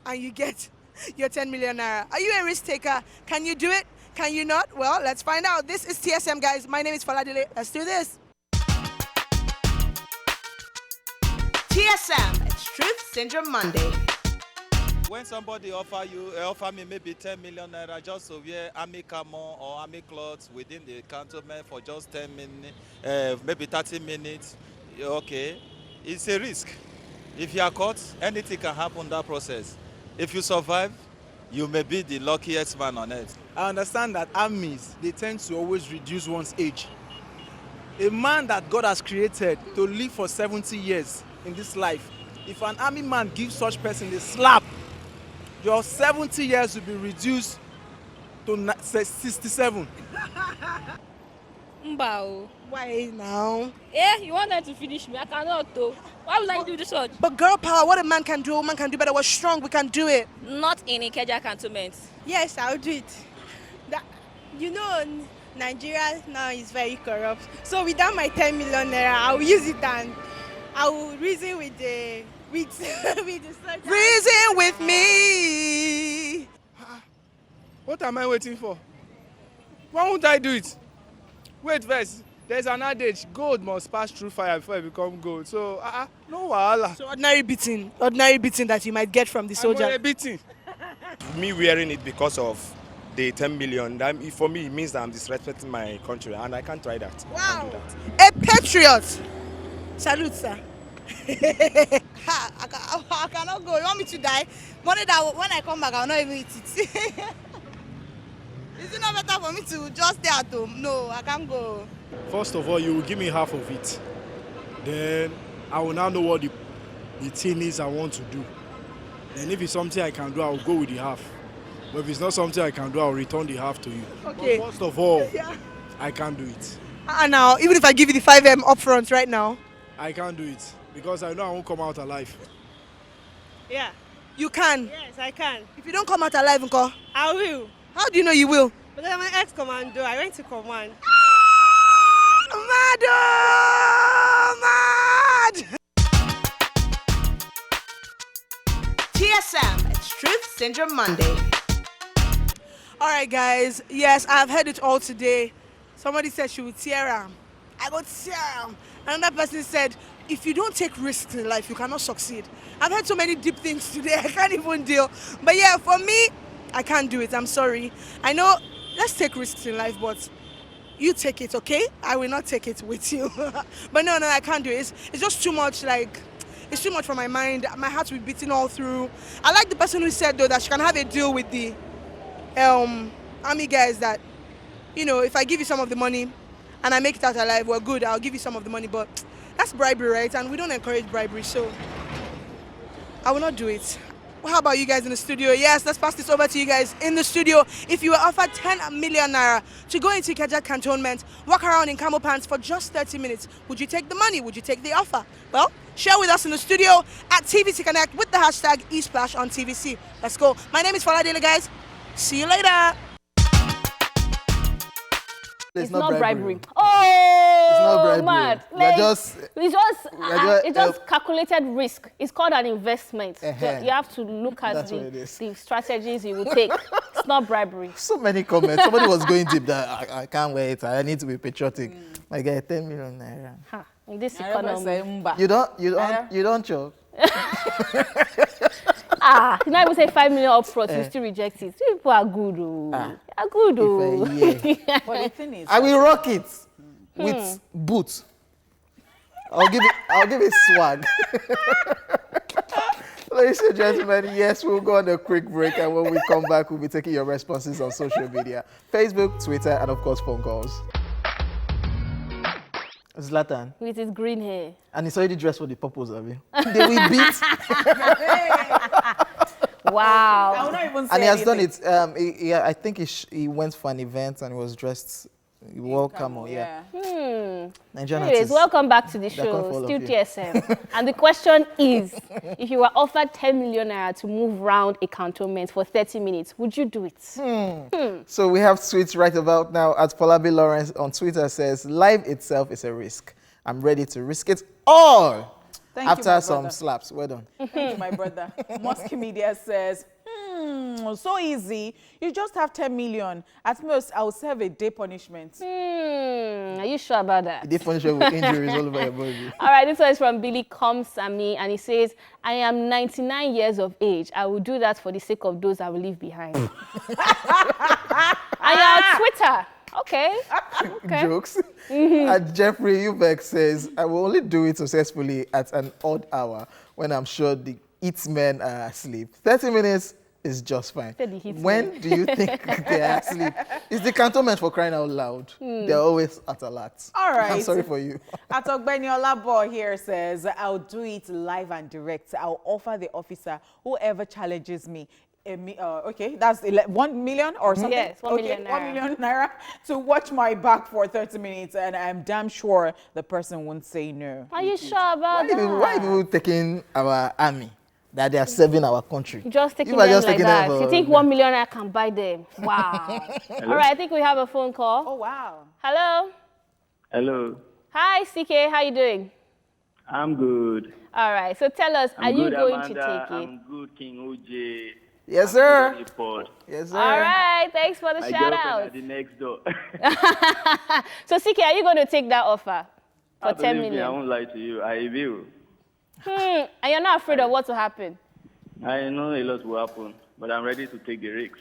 and you get your 10 million naira. Are you a risk taker? Can you do it? Can you not? Well, let's find out. This is TSM, guys. My name is Faladile. Let's do this. TSM, it's Truth Syndrome Monday. When somebody offer me maybe 10 million naira just to wear army camo or army clothes within the cantonment for just 10 minutes, maybe 30 minutes, okay, it's a risk. If you are caught, anything can happen in that process. If you survive, you may be the luckiest man on earth. I understand that armies, they tend to always reduce one's age. A man that God has created to live for 70 years in this life, if an army man gives such person a slap, your 70 years will be reduced to 67. Mbao. Why now? Eh, you want them to finish me? I cannot though. Why would I do this one? But girl power, what a man can do, a woman can do better. We're strong, we can do it. Not in Ikeja Cantonment. Yes, I'll do it. You know, Nigeria now is very corrupt. So without my 10 million naira, I'll use it and I will reason with the with the soldiers. Reason with me. What am I waiting for? Why won't I do it? Wait first. There's an adage, gold must pass through fire before it becomes gold. So, no wahala. So ordinary beating that you might get from the soldier. I'm beating. Me wearing it because of the 10 million, for me, it means that I'm disrespecting my country, and I can't try that. Wow. A patriot. Salute, sir. I cannot go. You want me to die? Money that when I come back, I'll not even eat it. Is it not better for me to just stay at home? No, I can't go. First of all, you will give me half of it. Then I will now know what the thing is I want to do. And if it's something I can do, I will go with the half. But if it's not something I can do, I will return the half to you. Okay. But first of all, I can't do it. Now, even if I give you the 5M up front right now? I can't do it because I know I won't come out alive. Yeah. You can? Yes, I can. If you don't come out alive, Nko? I will. How do you know you will? Because I'm an ex-commando. I went to command. Mad! TSM, it's Truth Syndrome Monday. All right, guys. Yes, I've heard it all today. Somebody said she would tear him. I go tear him. Another person said, if you don't take risks in life, you cannot succeed. I've heard so many deep things today, I can't even deal. But yeah, for me, I can't do it. I'm sorry. I know, let's take risks in life, but you take it, okay? I will not take it with you. But no, I can't do it. It's just too much, it's too much for my mind. My heart will be beating all through. I like the person who said, though, that she can have a deal with the army guys that, you know, if I give you some of the money and I make it out alive, well, good, I'll give you some of the money. But that's bribery, right? And we don't encourage bribery, so I will not do it. Well, how about you guys in the studio? Yes, let's pass this over to you guys in the studio. If you were offered 10 million naira to go into Ikeja Cantonment, walk around in camo pants for just 30 minutes, would you take the money? Would you take the offer? Well, share with us in the studio at TVC Connect with the hashtag eSplash on TVC. Let's go. My name is Faladile, guys. See you later. It's not bribery. Oh, it's not bribery. Mad. It's just calculated risk. It's called an investment. You have to look at the strategies you will take. It's not bribery. So many comments. Somebody was going deep that I can't wait. I need to be patriotic. I get 10 million naira. In this economy. You don't choke. You not even say 5 million up front, you still reject it. People are good. Are good. But the thing is, I will rock it with boots. I'll give it swag. Ladies and gentlemen, yes, we'll go on a quick break, and when we come back, we'll be taking your responses on social media, Facebook, Twitter, and of course, phone calls. Zlatan. With his green hair. And he's already dressed for the purpose of it. They will beat. Wow. I will not even say and he has anything. done it. I think he went for an event and he was dressed You wore Camo, yeah. Nigerian Anyways, artists. welcome back to the They're coming for show, all still of you. TSM. And the question is, if you were offered 10 million naira to move around a cantonment for 30 minutes, would you do it? So we have tweets right about now at Polabi Lawrence on Twitter says, life itself is a risk. I'm ready to risk it all. Thank you, After my some brother. slaps. Well done. Thank you, my brother. Mosque Media says, so easy. You just have 10 million. At most, I'll serve a day punishment. Are you sure about that? They punish you with injuries all over your body. All right, this one is from Billy Comsami, and he says, I am 99 years of age. I will do that for the sake of those I will leave behind. And you're on Twitter. Okay. Jokes. And Jeffrey Ubeck says, I will only do it successfully at an odd hour when I'm sure the men are asleep. 30 minutes is just fine. When do you think they are asleep? It's the cantonment, for crying out loud. They're always at alert. All right. I'm sorry for you. Atogbeni Olabo here says, I'll do it live and direct. I'll offer the officer whoever challenges me. Okay, that's 1 million or something? Yes, 1 million naira. 1 million naira to watch my back for 30 minutes, and I'm damn sure the person won't say no. Are you sure about that? Why are people taking our army? That they are serving our country. Just taking You are them just like taking that. them You think 1 million I can buy them? Wow. All right, I think we have a phone call. Oh, wow. Hello? Hello. Hi, CK. How you doing? I'm good. All right, so tell us, are you going Amanda. to take it? I'm good, King OJ. Yes, sir. Yes, sir. All right, thanks for the My shout girlfriend out. at the next door. So, CK, are you going to take that offer for 10 Believe me, I million? won't lie to you. I will. And you're not afraid of what will happen? I know a lot will happen, but I'm ready to take the risk.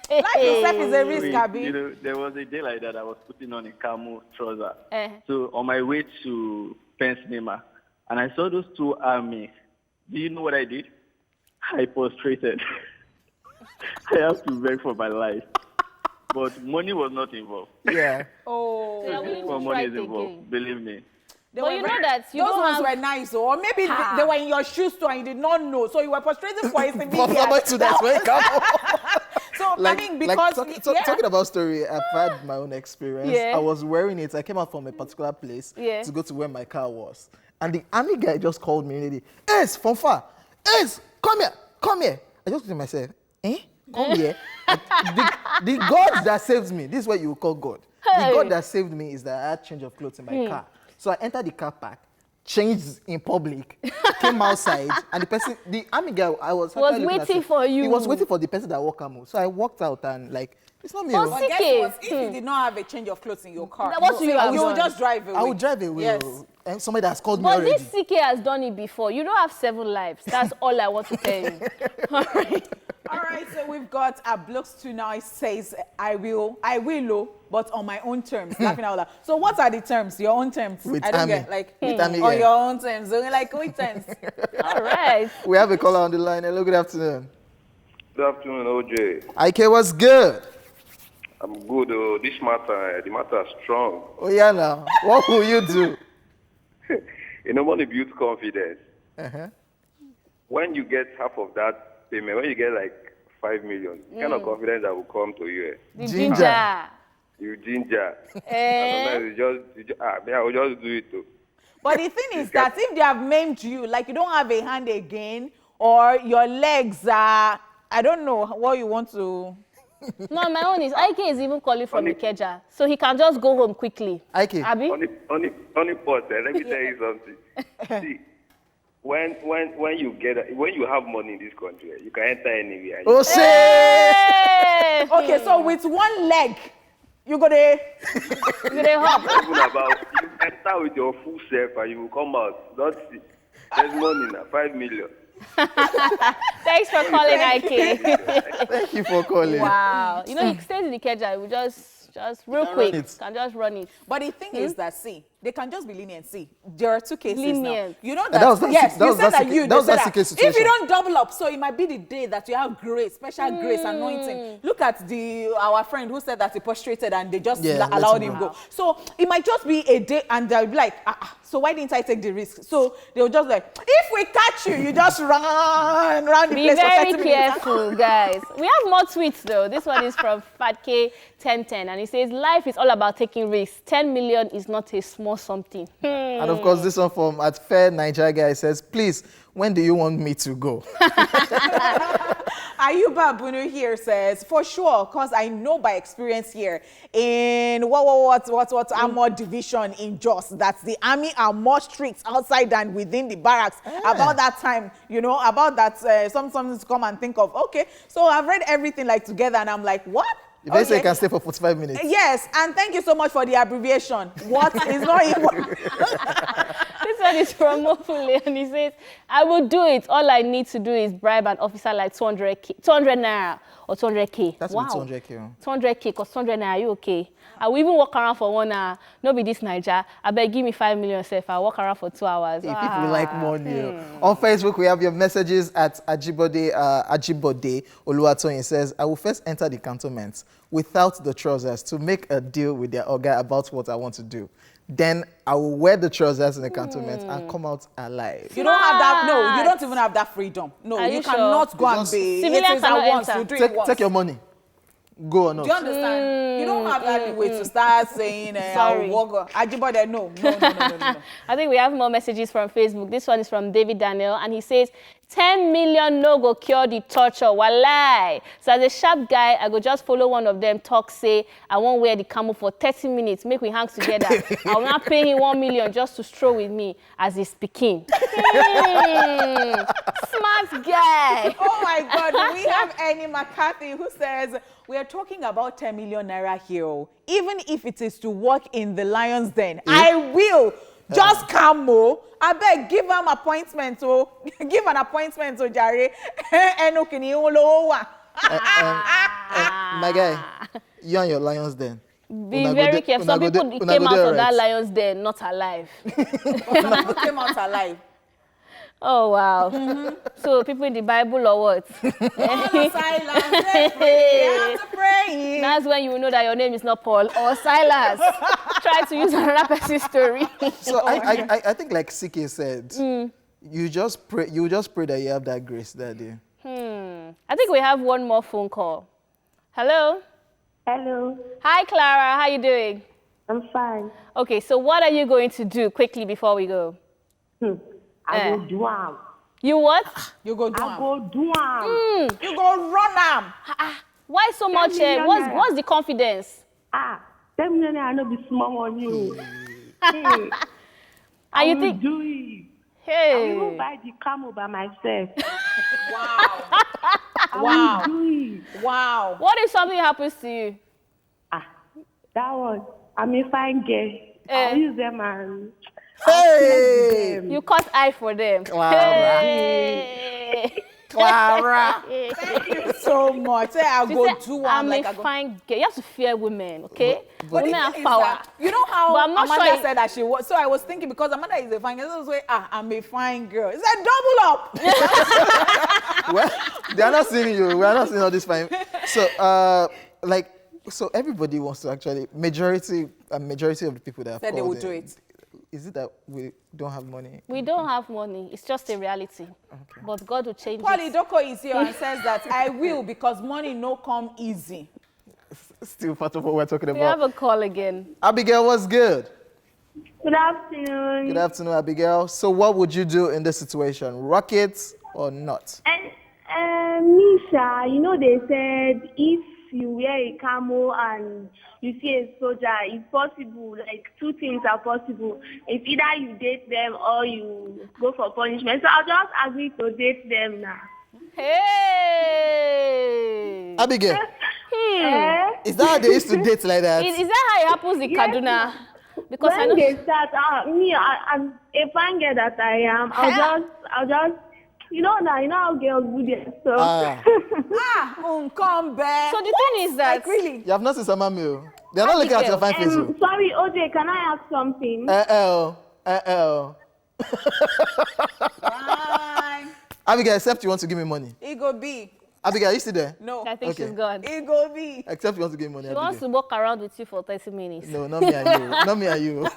Life itself is a risk, Abi. You know, there was a day like that I was putting on a Camo trouser. Eh. So on my way to Penn Cinema, and I saw those two armies. Do you know what I did? I prostrated. I have to beg for my life. But money was not involved. Yeah. Oh. For money is involved, believe me. But you know that you those don't ones have... were nice, or maybe they were in your shoes too and you did not know, so you were frustrated for it. To that's where it comes. So I mean, because talking about story, I've had my own experience. Yeah. I was wearing it. I came out from a particular place to go to where my car was, and the army guy just called me. Lady, Ace from far, Ace, come here. I just looked at myself, come here. The God that saved me. This is what you would call God. The God that saved me is that I had change of clothes in my car. So I entered the car park, changed in public, came outside, and the army guy was waiting for you. He was waiting for the person that wore Camo. So I walked out and it's not me. But guess what? If you did not have a change of clothes in your car, What you will just drive away. I would drive away. Yes. And somebody that's called me But already. this CK has done it before. You don't have 7 lives. That's all I want to tell you. All right. All right, so we've got a blocks tonight says, I will, but on my own terms. Laughing out loud. So what are the terms? Your own terms? With I don't Ami. get With Ami, on yeah. your own terms. Only like which terms? All right. We have a caller on the line. Hello, good afternoon. Good afternoon, OJ. Ike, what's good? I'm good. This matter, the matter is strong. Oh, yeah, now. What will you do? You know, money builds confidence. Uh-huh. When you get half of that payment, when you get like 5 million, kind of confidence that will come to you. The ginger. You ginger. And sometimes I will just do it too. But the thing is that if they have maimed you, like you don't have a hand again, or your legs are, I don't know what you want to... No, my own is, Ike is even calling from Ikeja, so he can just go home quickly. Ike. Abi? Only pause there. Let me tell you something. See, when you have money in this country, you can enter anywhere. Oh, say! Okay, so with one leg, you go there. hop. Even about, you enter with your full self and you will come out. Don't see. There's money now, 5 million. Thanks for calling, Ike. Thank you for calling. Wow. You know, he stays in Ikeja. We just real quick, can just run it. But the thing is that, see, they can just be lenient. See, there are two cases Lenient. now. You know that that, was that yes, si- that you was said that that si- you, that was they said that that. CK If you situation. don't double up, so it might be the day that you have grace, special grace, anointing. Look at our friend who said that he prostrated and they just Yeah, let allowed him him go. go. So it might just be a day and they'll be like, so why didn't I take the risk? So they'll just like, if we catch you, you just run around the Be place for very 30 minutes. careful, guys. We have more tweets, though. This one is from Fatk N10m, and he says, life is all about taking risks. 10 million is not a small something. And of course, this one from at Fair Niger guy says, please, when do you want me to go? Ayuba Bunu here says, for sure, because I know by experience here in what armor division in Jos, that the army are more strict outside than within the barracks. About that time, you know, about that, something to come and think of. Okay, so I've read everything like together and I'm like, what? If I say you can stay for 45 minutes. Yes, and thank you so much for the abbreviation. What is not even... This one is from Mofule, and he says, I will do it. All I need to do is bribe an officer like 200 naira or 200k. That's wow. 200k. 200k, because 200 naira, are you okay? I will even walk around for 1 hour. No be this Niger. I bet give me 5 million self. I'll walk around for 2 hours. If people like money. On Facebook, we have your messages at Ajibode Oluwatoyin says, I will first enter the cantonment without the trousers to make a deal with their Oga about what I want to do. Then I will wear the trousers in the cantonment and come out alive. You don't have that, no, you don't even have that freedom. No, Are you you cannot sure? go and be. Civilian It is cannot at once, enter. you do it once. Take your money. Go or not. Do you understand? You don't have that way to start saying, Sorry. I'll walk. Ajibode, no. I think we have more messages from Facebook. This one is from David Daniel, and he says, 10 million no go cure the torture. Walai. So as a sharp guy, I go just follow one of them talk, say, I won't wear the camo for 30 minutes, make we hang together. I will not pay him 1 million just to stroll with me as he's speaking. Smart guy. Oh my God, we have Annie McCarthy who says, we are talking about 10 million naira here. Even if it is to work in the lion's den, I will. Just Camo. I beg, give him appointment. Give an appointment to Jare. My guy, you and your lions then. Be very careful. Some people came out of that lion's den not alive. Some people came out alive. Oh, wow. So people in the Bible or what? All silence, they have to pray. That's when you will know that your name is not Paul or Silas. Try to use another person's story. So I think like CK said, you just pray that you have that grace that day. I think we have one more phone call. Hello? Hello. Hi, Clara. How you doing? I'm fine. Okay, so what are you going to do quickly before we go? I go do am. You what? You go do am. I go do am. You go run am. Why so much? What's the confidence? 10 million I know be small money. And you think? Do it. Hey. I will even buy the Camo by myself. Wow. I will do it. Wow. What if something happens to you? That one. I'm a fine girl. I'll use them and... Hey! You caught eye for them. Clara. Hey. Clara. Thank you so much. I'll go do one. I'm a fine girl. You have to fear women, okay? But Women have power. You know how But I'm not Amanda sure said that she was. So I was thinking because Amanda is a fine girl. So I was like, I'm a fine girl. It's like double up. Well, they are not seeing you. We are not seeing all this fine. So, so everybody wants to actually, majority of the people that have Said they called will do it. Is it that we don't have money? We don't have money. It's just a reality. Okay. But God will change Paulie it. Doko is here and says that I will because money no come easy. Still part of what we're talking We have about. a call again. Abigail, what's good? Good afternoon. Good afternoon, Abigail. So what would you do in this situation? Rock it or not? Misha, you know they said if you wear a camo and you see a soldier, it's possible, like two things are possible. If either you date them or you go for punishment. So I'll just agree to date them now. Hey! Abigail, is that how they used to date like that? Is that how it happens in Kaduna? Because when I know they start, I'm a fine girl that I am, I'll just, you know how girls do this. So. Come back. So the thing is that like really. You have not seen Samamio. They're not looking at your fine face. Sorry, OJ, can I ask something? Fine. Abigail, except you want to give me money. It go be. Abigail, are you still there? No. I think she's gone. It go be. Except you want to give me money. She wants to walk around with you for 30 minutes. No, not me and you. Not me and you.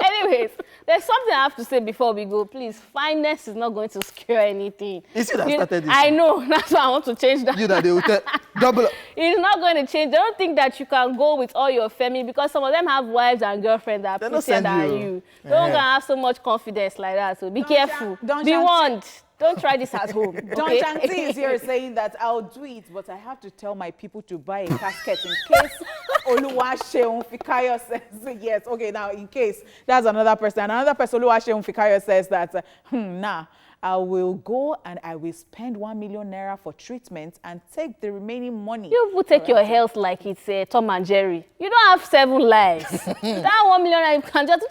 Anyways, there's something I have to say before we go. Please, fineness is not going to secure anything. It's you that started this. I know. That's why I want to change that. You that they will tell. Double. It's not going to change. They don't think that you can go with all your family because some of them have wives and girlfriends that are prettier than you. They don't gonna have so much confidence like that. So be careful. Be warned. Don't try this at home. Don Chanti is here saying that I'll do it, but I have to tell my people to buy a casket in case Oluwaseun Fikayo says yes. Okay, now in case that's another person. Another person, Oluwaseun Fikayo, says that, nah, I will go and I will spend 1 million naira for treatment and take the remaining money. You will take your health like it's Tom and Jerry. You don't have 7 lives. That 1 million naira you can just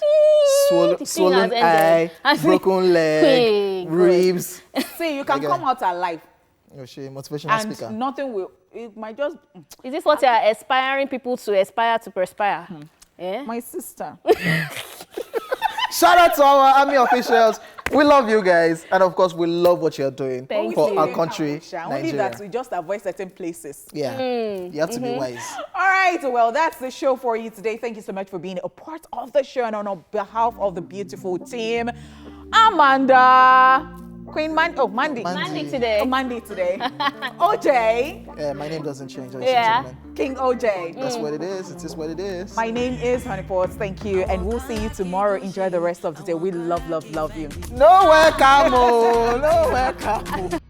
swollen eye, broken leg, ribs. See, you can come out alive. Oh, she motivational and speaker. Nothing will. It might just. Is this what you are aspiring people to aspire to perspire? Yeah? My sister. Shout out to our army officials. We love you guys, and of course, we love what you're doing for our country, Nigeria. Only that we just avoid certain places. Yeah, you have to be wise. All right, well, that's the show for you today. Thank you so much for being a part of the show, and on behalf of the beautiful team, Amanda, Queen Mandy today. OJ. Yeah, my name doesn't change. King OJ. That's what it is. It is what it is. My name is Honeypots. Thank you, and we'll see you tomorrow. Enjoy the rest of the day. We love you. Nowhere, Camo. Nowhere, Camo.